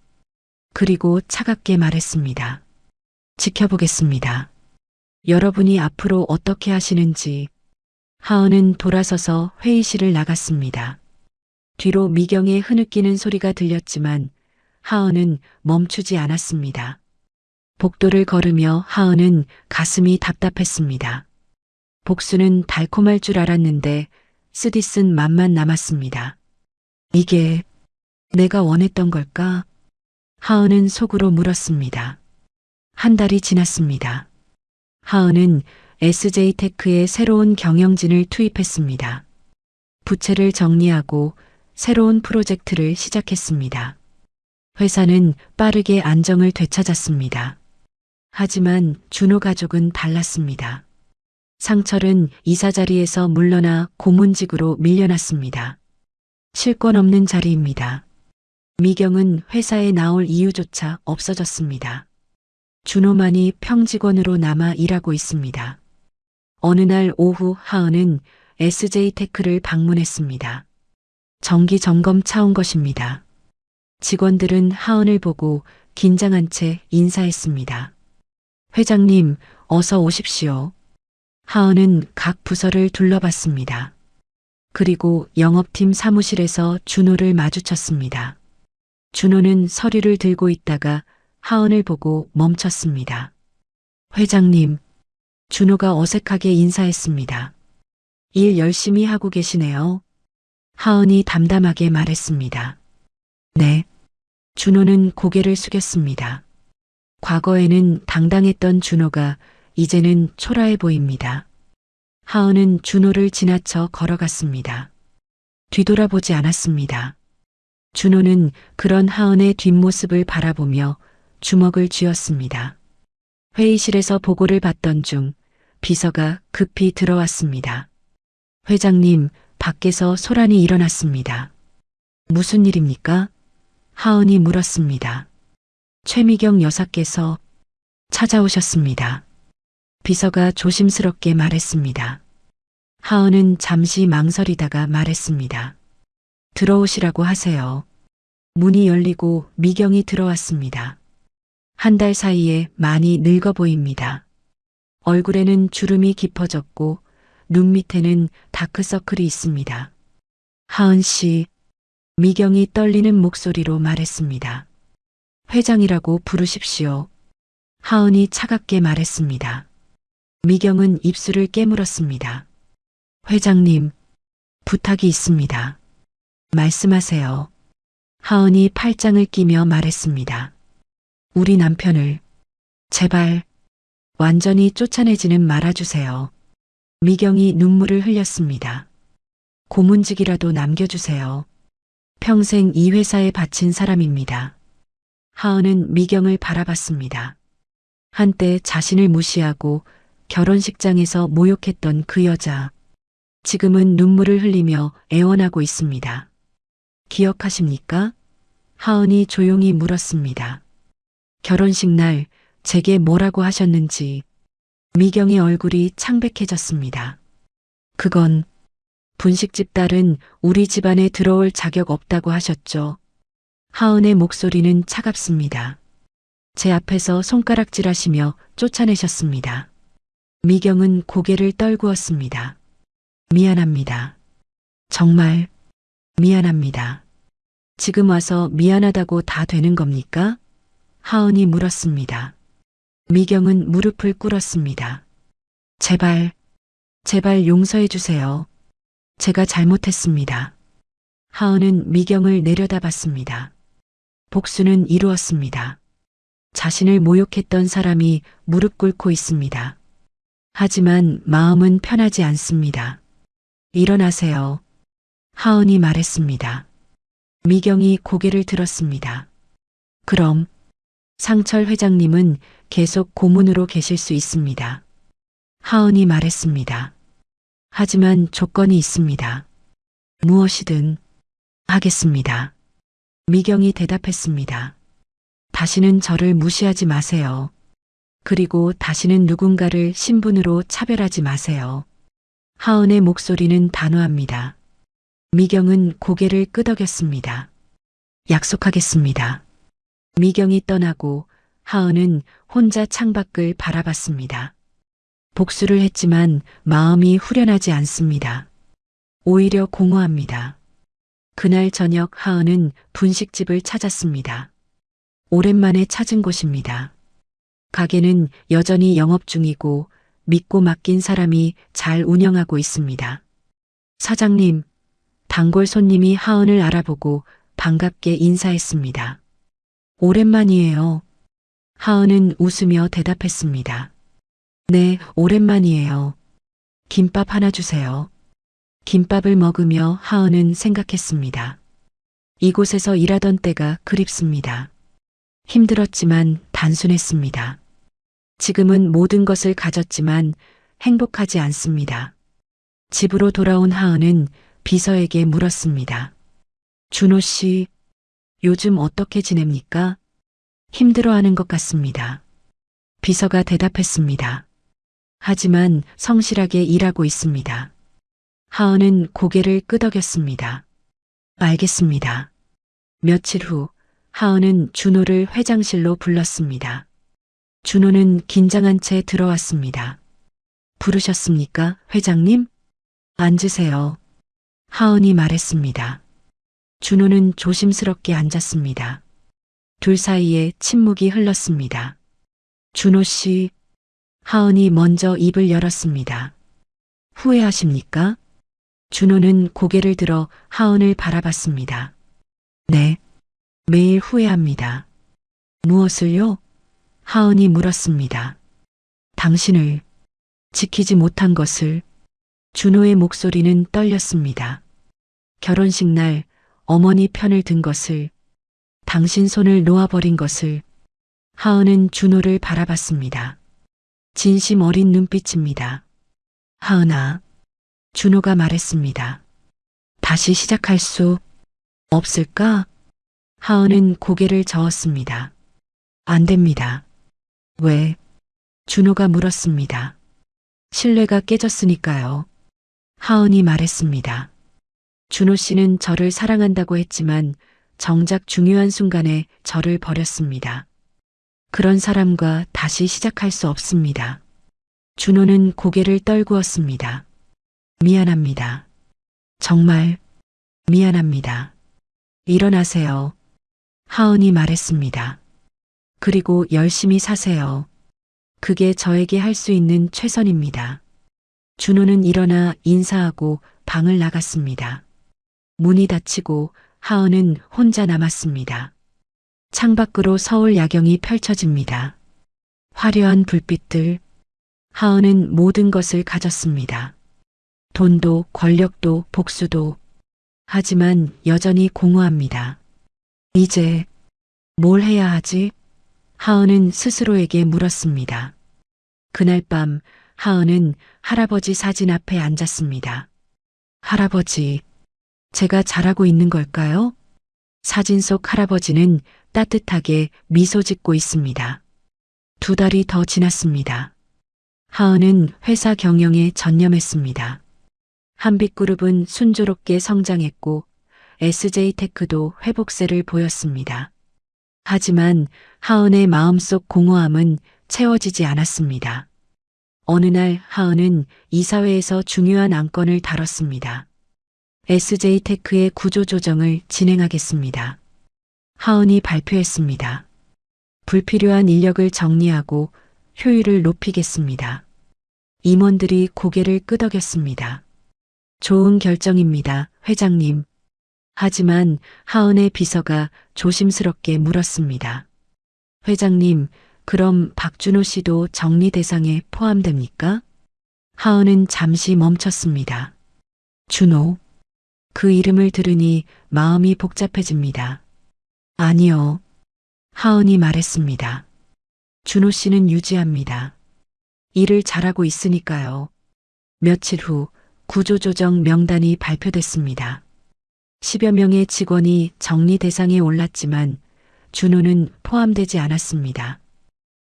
Speaker 1: 그리고 차갑게 말했습니다. 지켜보겠습니다. 여러분이 앞으로 어떻게 하시는지. 하은은 돌아서서 회의실을 나갔습니다. 뒤로 미경의 흐느끼는 소리가 들렸지만 하은은 멈추지 않았습니다. 복도를 걸으며 하은은 가슴이 답답했습니다. 복수는 달콤할 줄 알았는데 쓰디쓴 맛만 남았습니다. 이게 내가 원했던 걸까? 하은은 속으로 물었습니다. 한 달이 지났습니다. 하은은 SJ테크에 새로운 경영진을 투입했습니다. 부채를 정리하고 새로운 프로젝트를 시작했습니다. 회사는 빠르게 안정을 되찾았습니다. 하지만 준호 가족은 달랐습니다. 상철은 이사 자리에서 물러나 고문직으로 밀려났습니다. 실권 없는 자리입니다. 미경은 회사에 나올 이유조차 없어졌습니다. 준호만이 평직원으로 남아 일하고 있습니다. 어느 날 오후 하은은 SJ테크를 방문했습니다. 정기 점검 차 온 것입니다. 직원들은 하은을 보고 긴장한 채 인사했습니다. 회장님, 어서 오십시오. 하은은 각 부서를 둘러봤습니다. 그리고 영업팀 사무실에서 준호를 마주쳤습니다. 준호는 서류를 들고 있다가 하은을 보고 멈췄습니다. 회장님, 준호가 어색하게 인사했습니다. 일 열심히 하고 계시네요. 하은이 담담하게 말했습니다. 네. 준호는 고개를 숙였습니다. 과거에는 당당했던 준호가 이제는 초라해 보입니다. 하은은 준호를 지나쳐 걸어갔습니다. 뒤돌아보지 않았습니다. 준호는 그런 하은의 뒷모습을 바라보며 주먹을 쥐었습니다. 회의실에서 보고를 받던 중 비서가 급히 들어왔습니다. 회장님, 밖에서 소란이 일어났습니다. 무슨 일입니까? 하은이 물었습니다. 최미경 여사께서 찾아오셨습니다. 비서가 조심스럽게 말했습니다. 하은은 잠시 망설이다가 말했습니다. 들어오시라고 하세요. 문이 열리고 미경이 들어왔습니다. 한 달 사이에 많이 늙어 보입니다. 얼굴에는 주름이 깊어졌고 눈 밑에는 다크서클이 있습니다. 하은 씨, 미경이 떨리는 목소리로 말했습니다. 회장이라고 부르십시오. 하은이 차갑게 말했습니다. 미경은 입술을 깨물었습니다. 회장님, 부탁이 있습니다. 말씀하세요. 하은이 팔짱을 끼며 말했습니다. 우리 남편을 제발 완전히 쫓아내지는 말아주세요. 미경이 눈물을 흘렸습니다. 고문직이라도 남겨주세요. 평생 이 회사에 바친 사람입니다. 하은은 미경을 바라봤습니다. 한때 자신을 무시하고 결혼식장에서 모욕했던 그 여자. 지금은 눈물을 흘리며 애원하고 있습니다. 기억하십니까? 하은이 조용히 물었습니다. 결혼식 날 제게 뭐라고 하셨는지. 미경의 얼굴이 창백해졌습니다. 그건 분식집 딸은 우리 집안에 들어올 자격 없다고 하셨죠. 하은의 목소리는 차갑습니다. 제 앞에서 손가락질하시며 쫓아내셨습니다. 미경은 고개를 떨구었습니다. 미안합니다. 정말 미안합니다. 지금 와서 미안하다고 다 되는 겁니까? 하은이 물었습니다. 미경은 무릎을 꿇었습니다. 제발, 제발 용서해 주세요. 제가 잘못했습니다. 하은은 미경을 내려다봤습니다. 복수는 이루었습니다. 자신을 모욕했던 사람이 무릎 꿇고 있습니다. 하지만 마음은 편하지 않습니다. 일어나세요. 하은이 말했습니다. 미경이 고개를 들었습니다. 그럼 상철 회장님은 계속 고문으로 계실 수 있습니다. 하은이 말했습니다. 하지만 조건이 있습니다. 무엇이든 하겠습니다. 미경이 대답했습니다. 다시는 저를 무시하지 마세요. 그리고 다시는 누군가를 신분으로 차별하지 마세요. 하은의 목소리는 단호합니다. 미경은 고개를 끄덕였습니다. 약속하겠습니다. 미경이 떠나고 하은은 혼자 창밖을 바라봤습니다. 복수를 했지만 마음이 후련하지 않습니다. 오히려 공허합니다. 그날 저녁 하은은 분식집을 찾았습니다. 오랜만에 찾은 곳입니다. 가게는 여전히 영업 중이고 믿고 맡긴 사람이 잘 운영하고 있습니다. 사장님, 단골 손님이 하은을 알아보고 반갑게 인사했습니다. 오랜만이에요. 하은은 웃으며 대답했습니다. 네, 오랜만이에요. 김밥 하나 주세요. 김밥을 먹으며 하은은 생각했습니다. 이곳에서 일하던 때가 그립습니다. 힘들었지만 단순했습니다. 지금은 모든 것을 가졌지만 행복하지 않습니다. 집으로 돌아온 하은은 비서에게 물었습니다. 준호 씨, 요즘 어떻게 지냅니까? 힘들어하는 것 같습니다. 비서가 대답했습니다. 하지만 성실하게 일하고 있습니다. 하은은 고개를 끄덕였습니다. 알겠습니다. 며칠 후 하은은 준호를 회장실로 불렀습니다. 준호는 긴장한 채 들어왔습니다. 부르셨습니까, 회장님? 앉으세요. 하은이 말했습니다. 준호는 조심스럽게 앉았습니다. 둘 사이에 침묵이 흘렀습니다. 준호 씨, 하은이 먼저 입을 열었습니다. 후회하십니까? 준호는 고개를 들어 하은을 바라봤습니다. 네, 매일 후회합니다. 무엇을요? 하은이 물었습니다. 당신을 지키지 못한 것을. 준호의 목소리는 떨렸습니다. 결혼식 날 어머니 편을 든 것을, 당신 손을 놓아버린 것을. 하은은 준호를 바라봤습니다. 진심 어린 눈빛입니다. 하은아, 준호가 말했습니다. 다시 시작할 수 없을까? 하은은 고개를 저었습니다. 안 됩니다. 왜? 준호가 물었습니다. 신뢰가 깨졌으니까요. 하은이 말했습니다. 준호 씨는 저를 사랑한다고 했지만 정작 중요한 순간에 저를 버렸습니다. 그런 사람과 다시 시작할 수 없습니다. 준호는 고개를 떨구었습니다. 미안합니다. 정말 미안합니다. 일어나세요. 하은이 말했습니다. 그리고 열심히 사세요. 그게 저에게 할 수 있는 최선입니다. 준호는 일어나 인사하고 방을 나갔습니다. 문이 닫히고 하은은 혼자 남았습니다. 창밖으로 서울 야경이 펼쳐집니다. 화려한 불빛들. 하은은 모든 것을 가졌습니다. 돈도 권력도 복수도. 하지만 여전히 공허합니다. 이제 뭘 해야 하지? 하은은 스스로에게 물었습니다. 그날 밤 하은은 할아버지 사진 앞에 앉았습니다. 할아버지, 제가 잘하고 있는 걸까요? 사진 속 할아버지는 따뜻하게 미소 짓고 있습니다. 2달이 더 지났습니다. 하은은 회사 경영에 전념했습니다. 한빛그룹은 순조롭게 성장했고 SJ테크도 회복세를 보였습니다. 하지만 하은의 마음속 공허함은 채워지지 않았습니다. 어느 날 하은은 이사회에서 중요한 안건을 다뤘습니다. SJ테크의 구조조정을 진행하겠습니다. 하은이 발표했습니다. 불필요한 인력을 정리하고 효율을 높이겠습니다. 임원들이 고개를 끄덕였습니다. 좋은 결정입니다, 회장님. 하지만 하은의 비서가 조심스럽게 물었습니다. 회장님, 그럼 박준호 씨도 정리 대상에 포함됩니까? 하은은 잠시 멈췄습니다. 준호. 그 이름을 들으니 마음이 복잡해집니다. 아니요. 하은이 말했습니다. 준호 씨는 유지합니다. 일을 잘하고 있으니까요. 며칠 후 구조조정 명단이 발표됐습니다. 10여 명의 직원이 정리 대상에 올랐지만 준호는 포함되지 않았습니다.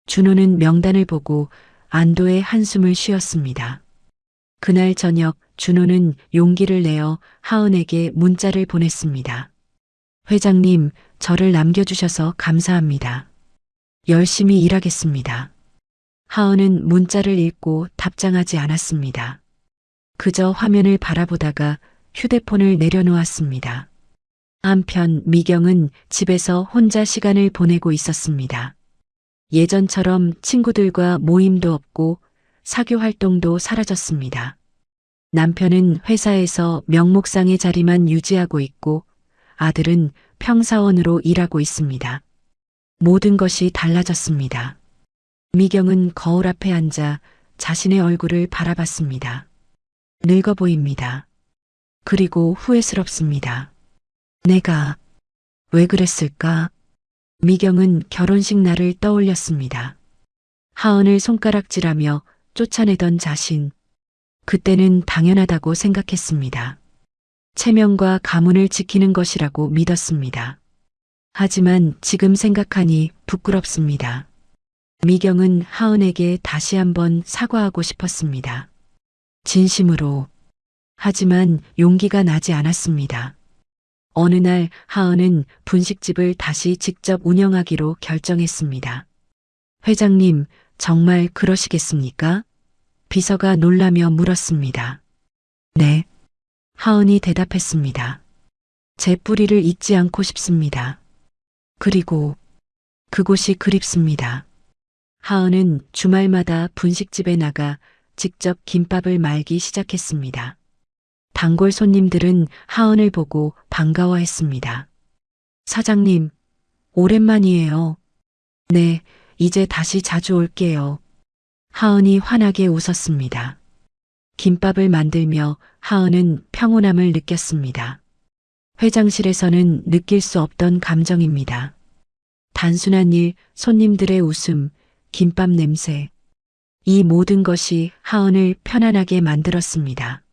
Speaker 1: 준호는 명단을 보고 안도의 한숨을 쉬었습니다. 그날 저녁 준호는 용기를 내어 하은에게 문자를 보냈습니다. 회장님, 저를 남겨주셔서 감사합니다. 열심히 일하겠습니다. 하은은 문자를 읽고 답장하지 않았습니다. 그저 화면을 바라보다가 휴대폰을 내려놓았습니다. 한편 미경은 집에서 혼자 시간을 보내고 있었습니다. 예전처럼 친구들과 모임도 없고 사교 활동도 사라졌습니다. 남편은 회사에서 명목상의 자리만 유지하고 있고 아들은 평사원으로 일하고 있습니다. 모든 것이 달라졌습니다. 미경은 거울 앞에 앉아 자신의 얼굴을 바라봤습니다. 늙어 보입니다. 그리고 후회스럽습니다. 내가 왜 그랬을까? 미경은 결혼식 날을 떠올렸습니다. 하은을 손가락질하며 쫓아내던 자신. 그때는 당연하다고 생각했습니다. 체면과 가문을 지키는 것이라고 믿었습니다. 하지만 지금 생각하니 부끄럽습니다. 미경은 하은에게 다시 한번 사과하고 싶었습니다. 진심으로. 하지만 용기가 나지 않았습니다. 어느 날 하은은 분식집을 다시 직접 운영하기로 결정했습니다. 회장님, 정말 그러시겠습니까? 비서가 놀라며 물었습니다. 네. 하은이 대답했습니다. 제 뿌리를 잊지 않고 싶습니다. 그리고 그곳이 그립습니다. 하은은 주말마다 분식집에 나가 직접 김밥을 말기 시작했습니다. 단골 손님들은 하은을 보고 반가워했습니다. 사장님, 오랜만이에요. 네, 이제 다시 자주 올게요. 하은이 환하게 웃었습니다. 김밥을 만들며 하은은 평온함을 느꼈습니다. 회장실에서는 느낄 수 없던 감정입니다. 단순한 일, 손님들의 웃음, 김밥 냄새. 이 모든 것이 하은을 편안하게 만들었습니다.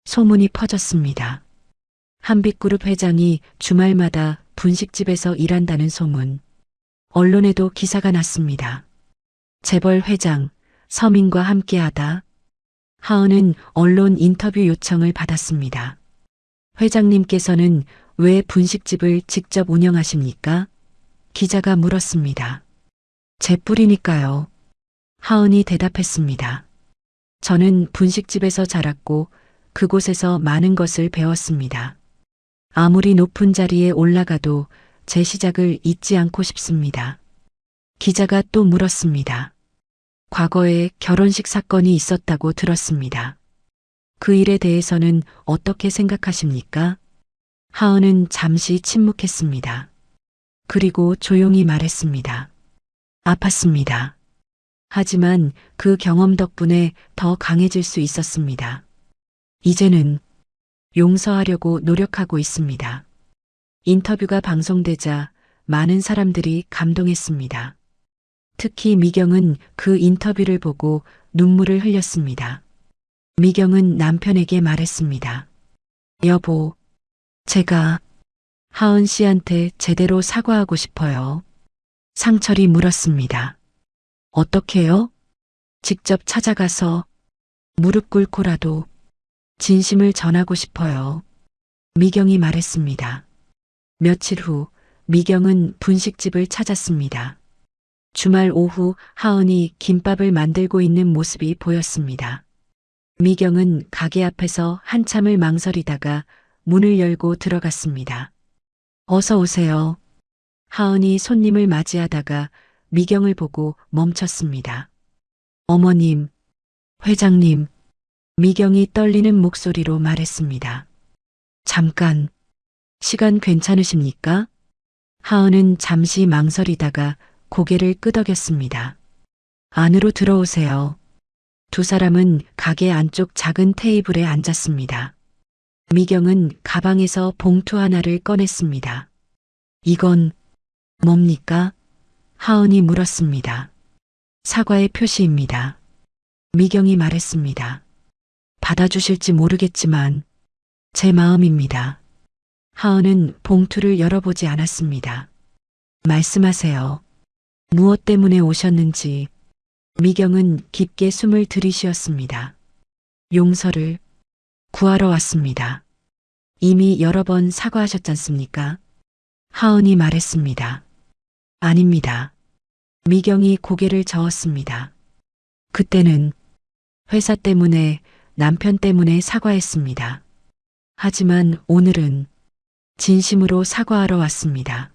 Speaker 1: 소문이 퍼졌습니다. 한빛그룹 회장이 주말마다 분식집에서 일한다는 소문. 언론에도 기사가 났습니다. 재벌 회장, 서민과 함께하다. 하은은 언론 인터뷰 요청을 받았습니다. 회장님께서는 왜 분식집을 직접 운영하십니까? 기자가 물었습니다. 제 뿌리니까요. 하은이 대답했습니다. 저는 분식집에서 자랐고 그곳에서 많은 것을 배웠습니다. 아무리 높은 자리에 올라가도 제 시작을 잊지 않고 싶습니다. 기자가 또 물었습니다. 과거에 결혼식 사건이 있었다고 들었습니다. 그 일에 대해서는 어떻게 생각하십니까? 하은은 잠시 침묵했습니다. 그리고 조용히 말했습니다. 아팠습니다. 하지만 그 경험 덕분에 더 강해질 수 있었습니다. 이제는 용서하려고 노력하고 있습니다. 인터뷰가 방송되자 많은 사람들이 감동했습니다. 특히 미경은 그 인터뷰를 보고 눈물을 흘렸습니다. 미경은 남편에게 말했습니다. 여보, 제가 하은 씨한테 제대로 사과하고 싶어요. 상철이 물었습니다. 어떻게요? 직접 찾아가서 무릎 꿇고라도 진심을 전하고 싶어요. 미경이 말했습니다. 며칠 후 미경은 분식집을 찾았습니다. 주말 오후 하은이 김밥을 만들고 있는 모습이 보였습니다. 미경은 가게 앞에서 한참을 망설이다가 문을 열고 들어갔습니다. 어서 오세요. 하은이 손님을 맞이하다가 미경을 보고 멈췄습니다. 어머님, 회장님, 미경이 떨리는 목소리로 말했습니다. 잠깐, 시간 괜찮으십니까? 하은은 잠시 망설이다가 고개를 끄덕였습니다. 안으로 들어오세요. 두 사람은 가게 안쪽 작은 테이블에 앉았습니다. 미경은 가방에서 봉투 하나를 꺼냈습니다. 이건 뭡니까? 하은이 물었습니다. 사과의 표시입니다. 미경이 말했습니다. 받아주실지 모르겠지만 제 마음입니다. 하은은 봉투를 열어보지 않았습니다. 말씀하세요. 무엇 때문에 오셨는지. 미경은 깊게 숨을 들이쉬었습니다. 용서를 구하러 왔습니다. 이미 여러 번 사과하셨잖습니까? 하은이 말했습니다. 아닙니다. 미경이 고개를 저었습니다. 그때는 회사 때문에, 남편 때문에 사과했습니다. 하지만 오늘은 진심으로 사과하러 왔습니다.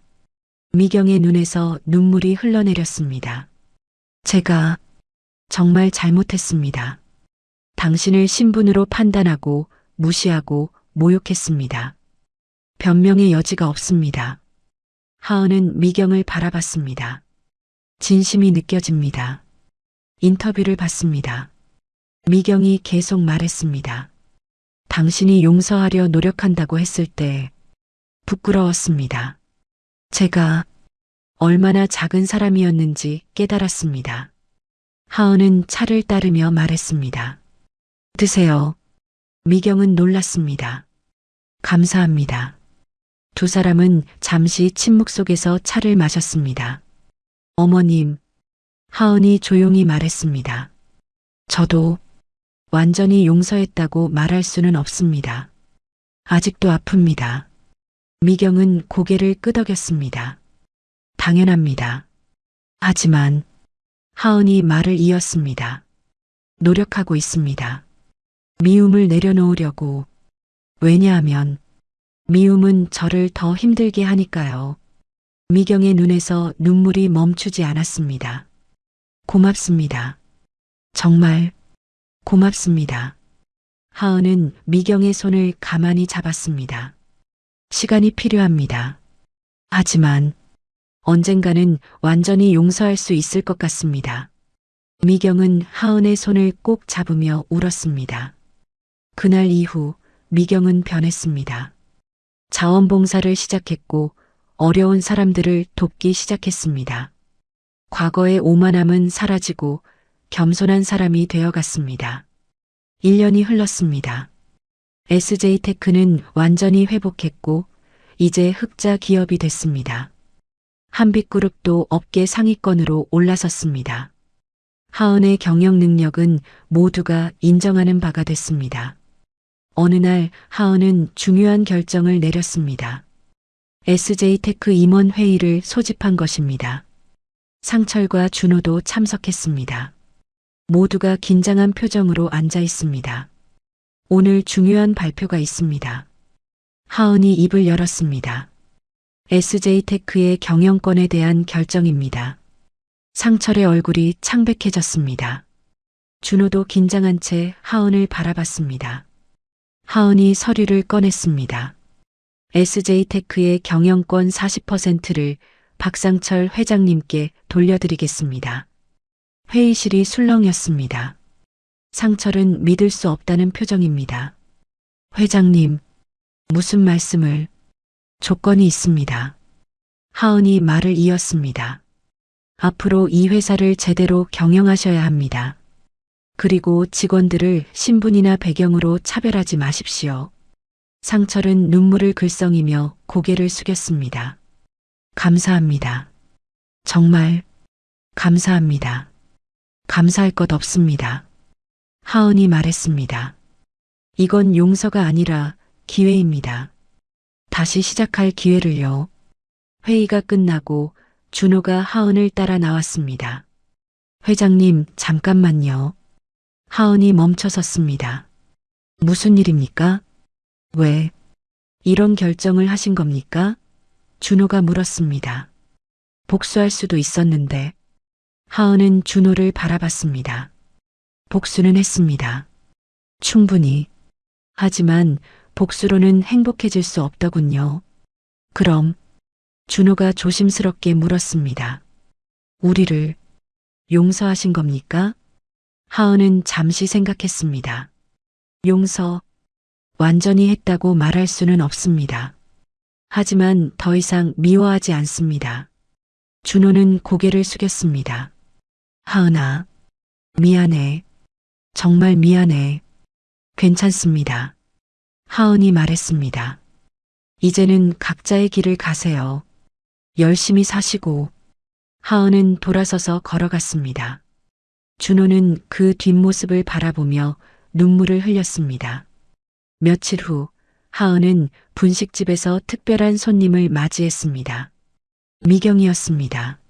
Speaker 1: 미경의 눈에서 눈물이 흘러내렸습니다. 제가 정말 잘못했습니다. 당신을 신분으로 판단하고 무시하고 모욕했습니다. 변명의 여지가 없습니다. 하은은 미경을 바라봤습니다. 진심이 느껴집니다. 인터뷰를 봤습니다. 미경이 계속 말했습니다. 당신이 용서하려 노력한다고 했을 때 부끄러웠습니다. 제가 얼마나 작은 사람이었는지 깨달았습니다. 하은은 차를 따르며 말했습니다. 드세요. 미경은 놀랐습니다. 감사합니다. 두 사람은 잠시 침묵 속에서 차를 마셨습니다. 어머님, 하은이 조용히 말했습니다. 저도 완전히 용서했다고 말할 수는 없습니다. 아직도 아픕니다. 미경은 고개를 끄덕였습니다. 당연합니다. 하지만 하은이 말을 이었습니다. 노력하고 있습니다. 미움을 내려놓으려고. 왜냐하면 미움은 저를 더 힘들게 하니까요. 미경의 눈에서 눈물이 멈추지 않았습니다. 고맙습니다. 정말 고맙습니다. 하은은 미경의 손을 가만히 잡았습니다. 시간이 필요합니다. 하지만 언젠가는 완전히 용서할 수 있을 것 같습니다. 미경은 하은의 손을 꼭 잡으며 울었습니다. 그날 이후 미경은 변했습니다. 자원봉사를 시작했고 어려운 사람들을 돕기 시작했습니다. 과거의 오만함은 사라지고 겸손한 사람이 되어갔습니다. 1년이 흘렀습니다. SJ테크는 완전히 회복했고 이제 흑자 기업이 됐습니다. 한빛그룹도 업계 상위권으로 올라섰습니다. 하은의 경영 능력은 모두가 인정하는 바가 됐습니다. 어느 날 하은은 중요한 결정을 내렸습니다. SJ테크 임원 회의를 소집한 것입니다. 상철과 준호도 참석했습니다. 모두가 긴장한 표정으로 앉아 있습니다. 오늘 중요한 발표가 있습니다. 하은이 입을 열었습니다. SJ테크의 경영권에 대한 결정입니다. 상철의 얼굴이 창백해졌습니다. 준호도 긴장한 채 하은을 바라봤습니다. 하은이 서류를 꺼냈습니다. SJ테크의 경영권 40%를 박상철 회장님께 돌려드리겠습니다. 회의실이 술렁였습니다. 상철은 믿을 수 없다는 표정입니다. 회장님, 무슨 말씀을? 조건이 있습니다. 하은이 말을 이었습니다. 앞으로 이 회사를 제대로 경영하셔야 합니다. 그리고 직원들을 신분이나 배경으로 차별하지 마십시오. 상철은 눈물을 글썽이며 고개를 숙였습니다. 감사합니다. 정말 감사합니다. 감사할 것 없습니다. 하은이 말했습니다. 이건 용서가 아니라 기회입니다. 다시 시작할 기회를요. 회의가 끝나고 준호가 하은을 따라 나왔습니다. 회장님, 잠깐만요. 하은이 멈춰섰습니다. 무슨 일입니까? 왜 이런 결정을 하신 겁니까? 준호가 물었습니다. 복수할 수도 있었는데. 하은은 준호를 바라봤습니다. 복수는 했습니다. 충분히. 하지만 복수로는 행복해질 수 없더군요. 그럼 준호가 조심스럽게 물었습니다. 우리를 용서하신 겁니까? 하은은 잠시 생각했습니다. 용서, 완전히 했다고 말할 수는 없습니다. 하지만 더 이상 미워하지 않습니다. 준호는 고개를 숙였습니다. 하은아, 미안해. 정말 미안해. 괜찮습니다. 하은이 말했습니다. 이제는 각자의 길을 가세요. 열심히 사시고. 하은은 돌아서서 걸어갔습니다. 준호는 그 뒷모습을 바라보며 눈물을 흘렸습니다. 며칠 후 하은은 분식집에서 특별한 손님을 맞이했습니다. 미경이었습니다.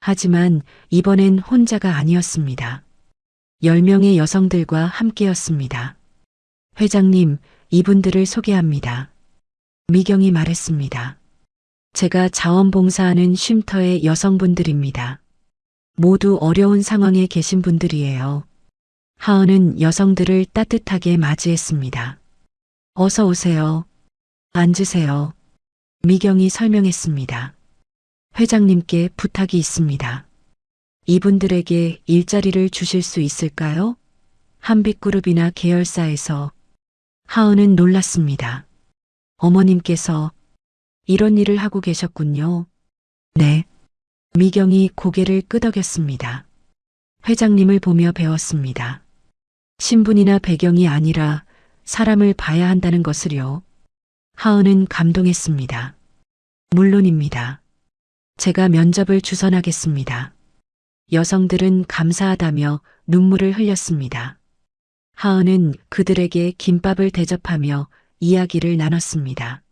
Speaker 1: 하지만 이번엔 혼자가 아니었습니다. 10명의 여성들과 함께였습니다. 회장님, 이분들을 소개합니다. 미경이 말했습니다. 제가 자원봉사하는 쉼터의 여성분들입니다. 모두 어려운 상황에 계신 분들이에요. 하은은 여성들을 따뜻하게 맞이했습니다. 어서 오세요. 앉으세요. 미경이 설명했습니다. 회장님께 부탁이 있습니다. 이분들에게 일자리를 주실 수 있을까요? 한빛그룹이나 계열사에서. 하은은 놀랐습니다. 어머님께서 이런 일을 하고 계셨군요. 네. 미경이 고개를 끄덕였습니다. 회장님을 보며 배웠습니다. 신분이나 배경이 아니라 사람을 봐야 한다는 것을요. 하은은 감동했습니다. 물론입니다. 제가 면접을 주선하겠습니다. 여성들은 감사하다며 눈물을 흘렸습니다. 하은은 그들에게 김밥을 대접하며 이야기를 나눴습니다.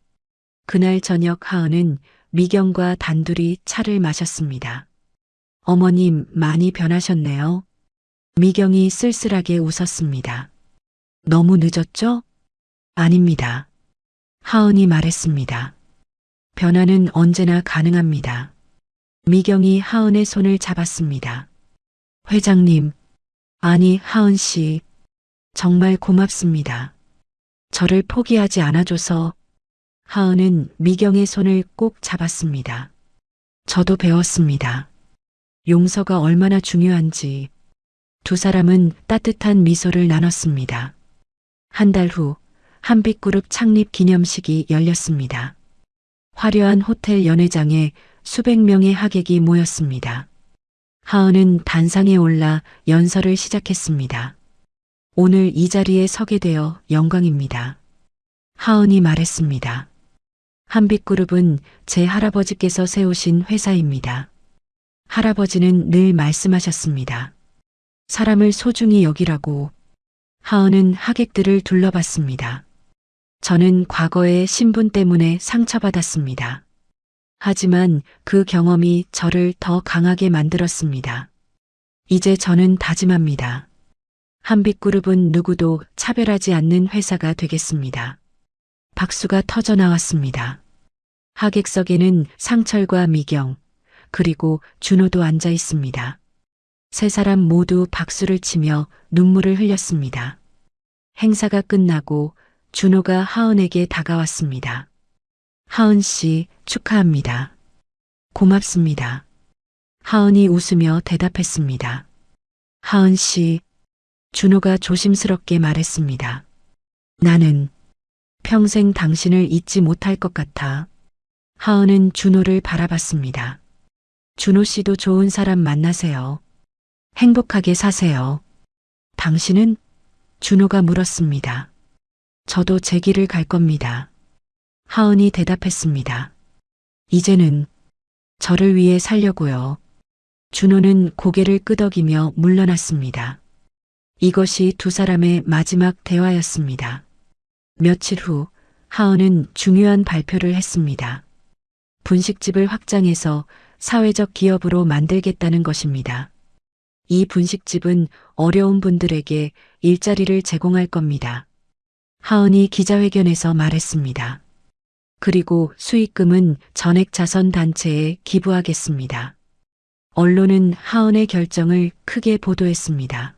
Speaker 1: 그날 저녁 하은은 미경과 단둘이 차를 마셨습니다. 어머님, 많이 변하셨네요. 미경이 쓸쓸하게 웃었습니다. 너무 늦었죠? 아닙니다. 하은이 말했습니다. 변화는 언제나 가능합니다. 미경이 하은의 손을 잡았습니다. 회장님, 아니 하은 씨, 정말 고맙습니다. 저를 포기하지 않아줘서. 하은은 미경의 손을 꼭 잡았습니다. 저도 배웠습니다. 용서가 얼마나 중요한지. 두 사람은 따뜻한 미소를 나눴습니다. 한 달 후 한빛그룹 창립 기념식이 열렸습니다. 화려한 호텔 연회장에 수백 명의 하객이 모였습니다. 하은은 단상에 올라 연설을 시작했습니다. 오늘 이 자리에 서게 되어 영광입니다. 하은이 말했습니다. 한빛그룹은 제 할아버지께서 세우신 회사입니다. 할아버지는 늘 말씀하셨습니다. 사람을 소중히 여기라고. 하은은 하객들을 둘러봤습니다. 저는 과거의 신분 때문에 상처받았습니다. 하지만 그 경험이 저를 더 강하게 만들었습니다. 이제 저는 다짐합니다. 한빛그룹은 누구도 차별하지 않는 회사가 되겠습니다. 박수가 터져 나왔습니다. 하객석에는 상철과 미경, 그리고 준호도 앉아 있습니다. 세 사람 모두 박수를 치며 눈물을 흘렸습니다. 행사가 끝나고 준호가 하은에게 다가왔습니다. 하은 씨, 축하합니다. 고맙습니다. 하은이 웃으며 대답했습니다. 하은 씨, 준호가 조심스럽게 말했습니다. 나는 평생 당신을 잊지 못할 것 같아. 하은은 준호를 바라봤습니다. 준호 씨도 좋은 사람 만나세요. 행복하게 사세요. 당신은? 준호가 물었습니다. 저도 제 길을 갈 겁니다. 하은이 대답했습니다. 이제는 저를 위해 살려고요. 준호는 고개를 끄덕이며 물러났습니다. 이것이 두 사람의 마지막 대화였습니다. 며칠 후 하은은 중요한 발표를 했습니다. 분식집을 확장해서 사회적 기업으로 만들겠다는 것입니다. 이 분식집은 어려운 분들에게 일자리를 제공할 겁니다. 하은이 기자회견에서 말했습니다. 그리고 수익금은 전액 자선 단체에 기부하겠습니다. 언론은 하은의 결정을 크게 보도했습니다.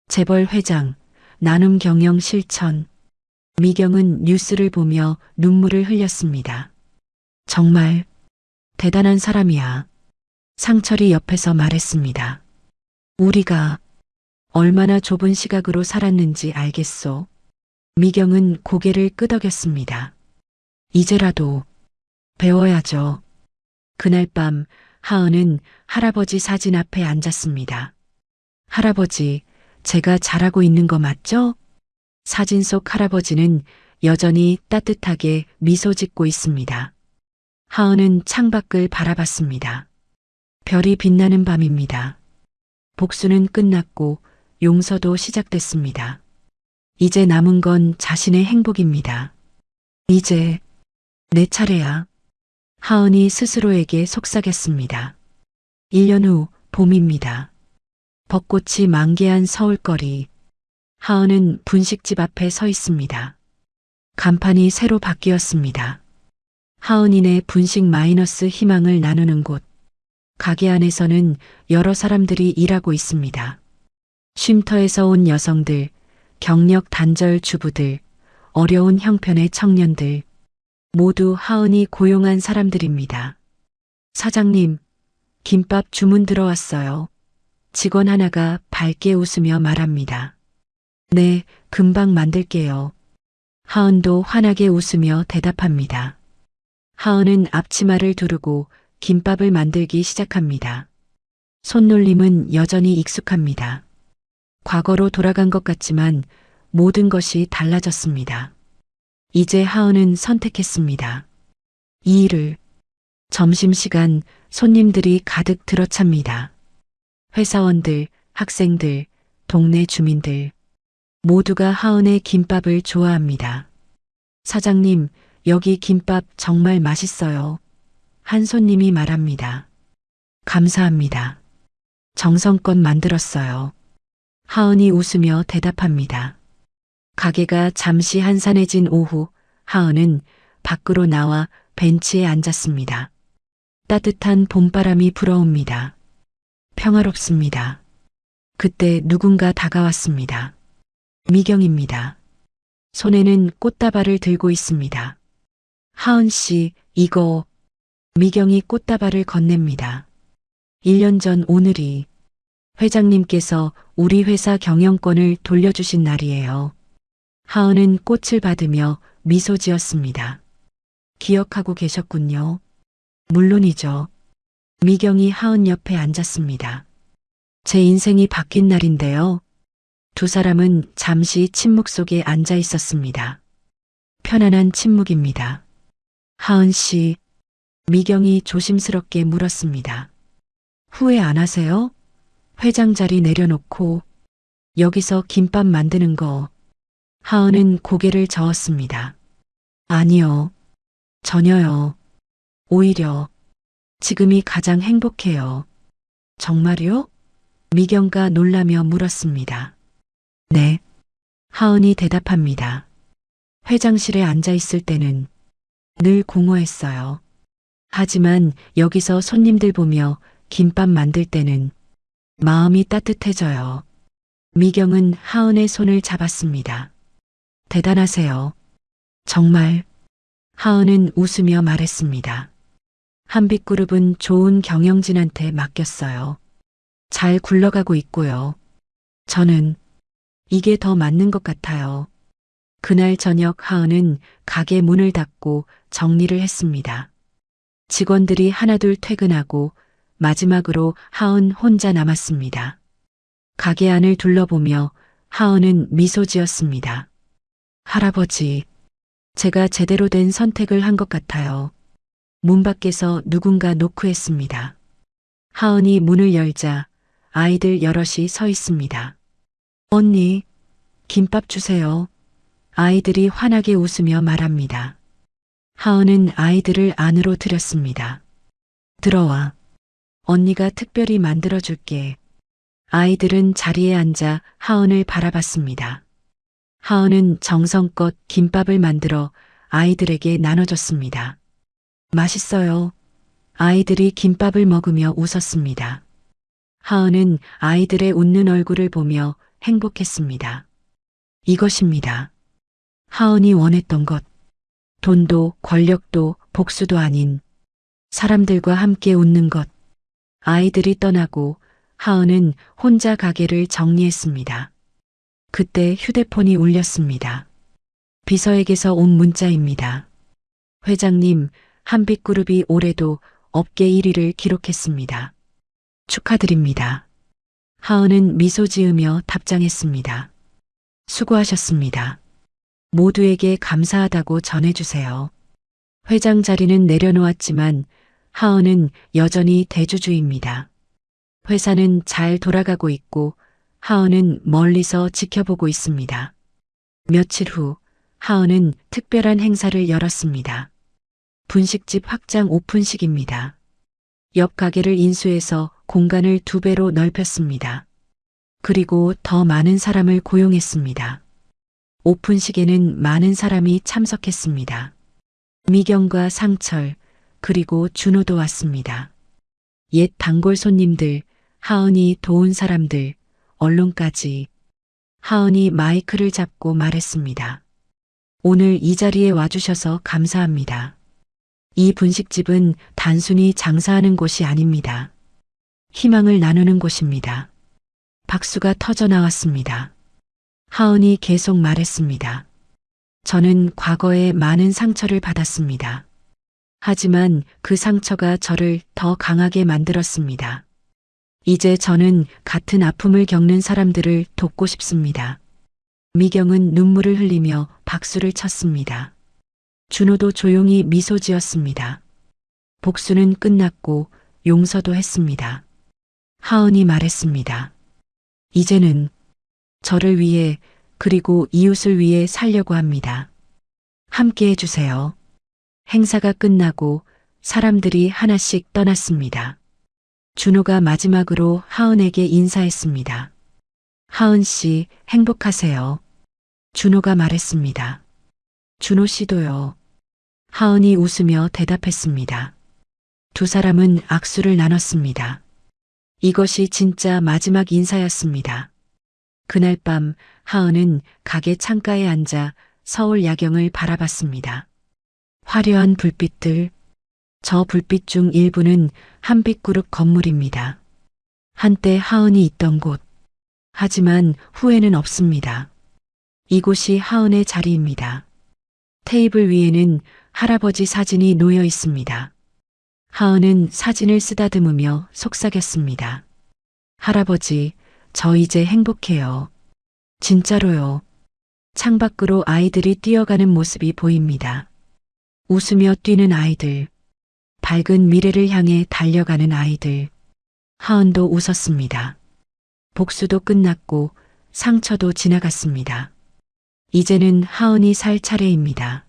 Speaker 1: 재벌 회장, 나눔 경영 실천. 미경은 뉴스를 보며 눈물을 흘렸습니다. 정말 대단한 사람이야. 상철이 옆에서 말했습니다. 우리가 얼마나 좁은 시각으로 살았는지 알겠소. 미경은 고개를 끄덕였습니다. 이제라도 배워야죠. 그날 밤 하은은 할아버지 사진 앞에 앉았습니다. 할아버지, 제가 잘하고 있는 거 맞죠? 사진 속 할아버지는 여전히 따뜻하게 미소 짓고 있습니다. 하은은 창밖을 바라봤습니다. 별이 빛나는 밤입니다. 복수는 끝났고 용서도 시작됐습니다. 이제 남은 건 자신의 행복입니다. 이제 내 차례야. 하은이 스스로에게 속삭였습니다. 1년 후 봄입니다. 벚꽃이 만개한 서울거리. 하은은 분식집 앞에 서 있습니다. 간판이 새로 바뀌었습니다. 하은이네 분식 마이너스 희망을 나누는 곳. 가게 안에서는 여러 사람들이 일하고 있습니다. 쉼터에서 온 여성들, 경력 단절 주부들, 어려운 형편의 청년들, 모두 하은이 고용한 사람들입니다. 사장님, 김밥 주문 들어왔어요. 직원 하나가 밝게 웃으며 말합니다. 네, 금방 만들게요. 하은도 환하게 웃으며 대답합니다. 하은은 앞치마를 두르고 김밥을 만들기 시작합니다. 손놀림은 여전히 익숙합니다. 과거로 돌아간 것 같지만 모든 것이 달라졌습니다. 이제 하은은 선택했습니다. 이 일을. 점심시간 손님들이 가득 들어찹니다. 회사원들, 학생들, 동네 주민들 모두가 하은의 김밥을 좋아합니다. 사장님, 여기 김밥 정말 맛있어요. 한 손님이 말합니다. 감사합니다. 정성껏 만들었어요. 하은이 웃으며 대답합니다. 가게가 잠시 한산해진 오후, 하은은 밖으로 나와 벤치에 앉았습니다. 따뜻한 봄바람이 불어옵니다. 평화롭습니다. 그때 누군가 다가왔습니다. 미경입니다. 손에는 꽃다발을 들고 있습니다. 하은 씨, 이거. 미경이 꽃다발을 건넵니다. 1년 전 오늘이 회장님께서 우리 회사 경영권을 돌려주신 날이에요. 하은은 꽃을 받으며 미소 지었습니다. 기억하고 계셨군요. 물론이죠. 미경이 하은 옆에 앉았습니다. 제 인생이 바뀐 날인데요. 두 사람은 잠시 침묵 속에 앉아 있었습니다. 편안한 침묵입니다. 하은 씨, 미경이 조심스럽게 물었습니다. 후회 안 하세요? 회장 자리 내려놓고 여기서 김밥 만드는 거. 하은은 고개를 저었습니다. 아니요. 전혀요. 오히려 지금이 가장 행복해요. 정말요? 미경가 놀라며 물었습니다. 네. 하은이 대답합니다. 회장실에 앉아 있을 때는 늘 공허했어요. 하지만 여기서 손님들 보며 김밥 만들 때는 마음이 따뜻해져요. 미경은 하은의 손을 잡았습니다. 대단하세요. 정말. 하은은 웃으며 말했습니다. 한빛그룹은 좋은 경영진한테 맡겼어요. 잘 굴러가고 있고요. 저는 이게 더 맞는 것 같아요. 그날 저녁 하은은 가게 문을 닫고 정리를 했습니다. 직원들이 하나둘 퇴근하고 마지막으로 하은 혼자 남았습니다. 가게 안을 둘러보며 하은은 미소 지었습니다. 할아버지, 제가 제대로 된 선택을 한 것 같아요. 문 밖에서 누군가 노크했습니다. 하은이 문을 열자 아이들 여럿이 서 있습니다. 언니, 김밥 주세요. 아이들이 환하게 웃으며 말합니다. 하은은 아이들을 안으로 들였습니다. 들어와. 언니가 특별히 만들어줄게. 아이들은 자리에 앉아 하은을 바라봤습니다. 하은은 정성껏 김밥을 만들어 아이들에게 나눠줬습니다. 맛있어요. 아이들이 김밥을 먹으며 웃었습니다. 하은은 아이들의 웃는 얼굴을 보며 행복했습니다. 이것입니다. 하은이 원했던 것. 돈도 권력도 복수도 아닌 사람들과 함께 웃는 것. 아이들이 떠나고 하은은 혼자 가게를 정리했습니다. 그때 휴대폰이 울렸습니다. 비서에게서 온 문자입니다. 회장님, 한빛그룹이 올해도 업계 1위를 기록했습니다. 축하드립니다. 하은은 미소 지으며 답장했습니다. 수고하셨습니다. 모두에게 감사하다고 전해주세요. 회장 자리는 내려놓았지만 하은은 여전히 대주주입니다. 회사는 잘 돌아가고 있고 하은은 멀리서 지켜보고 있습니다. 며칠 후 하은은 특별한 행사를 열었습니다. 분식집 확장 오픈식입니다. 옆 가게를 인수해서 공간을 2배로 넓혔습니다. 그리고 더 많은 사람을 고용했습니다. 오픈식에는 많은 사람이 참석했습니다. 미경과 상철, 그리고 준호도 왔습니다. 옛 단골 손님들, 하은이 도운 사람들, 언론까지. 하은이 마이크를 잡고 말했습니다. 오늘 이 자리에 와주셔서 감사합니다. 이 분식집은 단순히 장사하는 곳이 아닙니다. 희망을 나누는 곳입니다. 박수가 터져 나왔습니다. 하은이 계속 말했습니다. 저는 과거에 많은 상처를 받았습니다. 하지만 그 상처가 저를 더 강하게 만들었습니다. 이제 저는 같은 아픔을 겪는 사람들을 돕고 싶습니다. 미경은 눈물을 흘리며 박수를 쳤습니다. 준호도 조용히 미소 지었습니다. 복수는 끝났고 용서도 했습니다. 하은이 말했습니다. 이제는 저를 위해 그리고 이웃을 위해 살려고 합니다. 함께 해주세요. 행사가 끝나고 사람들이 하나씩 떠났습니다. 준호가 마지막으로 하은에게 인사했습니다. 하은 씨, 행복하세요. 준호가 말했습니다. 준호 씨도요. 하은이 웃으며 대답했습니다. 두 사람은 악수를 나눴습니다. 이것이 진짜 마지막 인사였습니다. 그날 밤 하은은 가게 창가에 앉아 서울 야경을 바라봤습니다. 화려한 불빛들, 저 불빛 중 일부는 한빛그룹 건물입니다. 한때 하은이 있던 곳. 하지만 후회는 없습니다. 이곳이 하은의 자리입니다. 테이블 위에는 할아버지 사진이 놓여 있습니다. 하은은 사진을 쓰다듬으며 속삭였습니다. 할아버지, 저 이제 행복해요. 진짜로요. 창밖으로 아이들이 뛰어가는 모습이 보입니다. 웃으며 뛰는 아이들. 밝은 미래를 향해 달려가는 아이들. 하은도 웃었습니다. 복수도 끝났고 상처도 지나갔습니다. 이제는 하은이 살 차례입니다.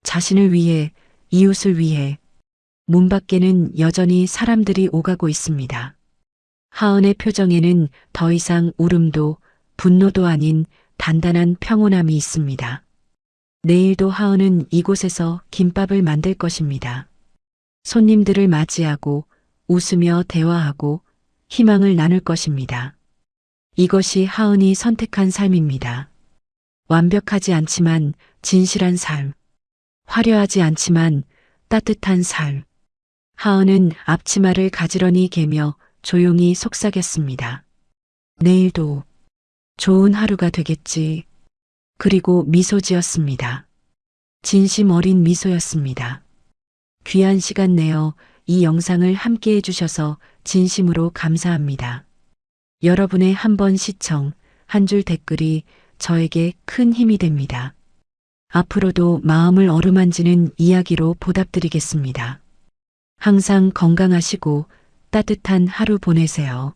Speaker 1: 자신을 위해, 이웃을 위해. 문 밖에는 여전히 사람들이 오가고 있습니다. 하은의 표정에는 더 이상 울음도 분노도 아닌 단단한 평온함이 있습니다. 내일도 하은은 이곳에서 김밥을 만들 것입니다. 손님들을 맞이하고 웃으며 대화하고 희망을 나눌 것입니다. 이것이 하은이 선택한 삶입니다. 완벽하지 않지만 진실한 삶. 화려하지 않지만 따뜻한 삶. 하은은 앞치마를 가지런히 개며 조용히 속삭였습니다. 내일도 좋은 하루가 되겠지. 그리고 미소 지었습니다. 진심 어린 미소였습니다. 귀한 시간 내어 이 영상을 함께 해주셔서 진심으로 감사합니다. 여러분의 한 번 시청, 한 줄 댓글이 저에게 큰 힘이 됩니다. 앞으로도 마음을 어루만지는 이야기로 보답드리겠습니다. 항상 건강하시고 따뜻한 하루 보내세요.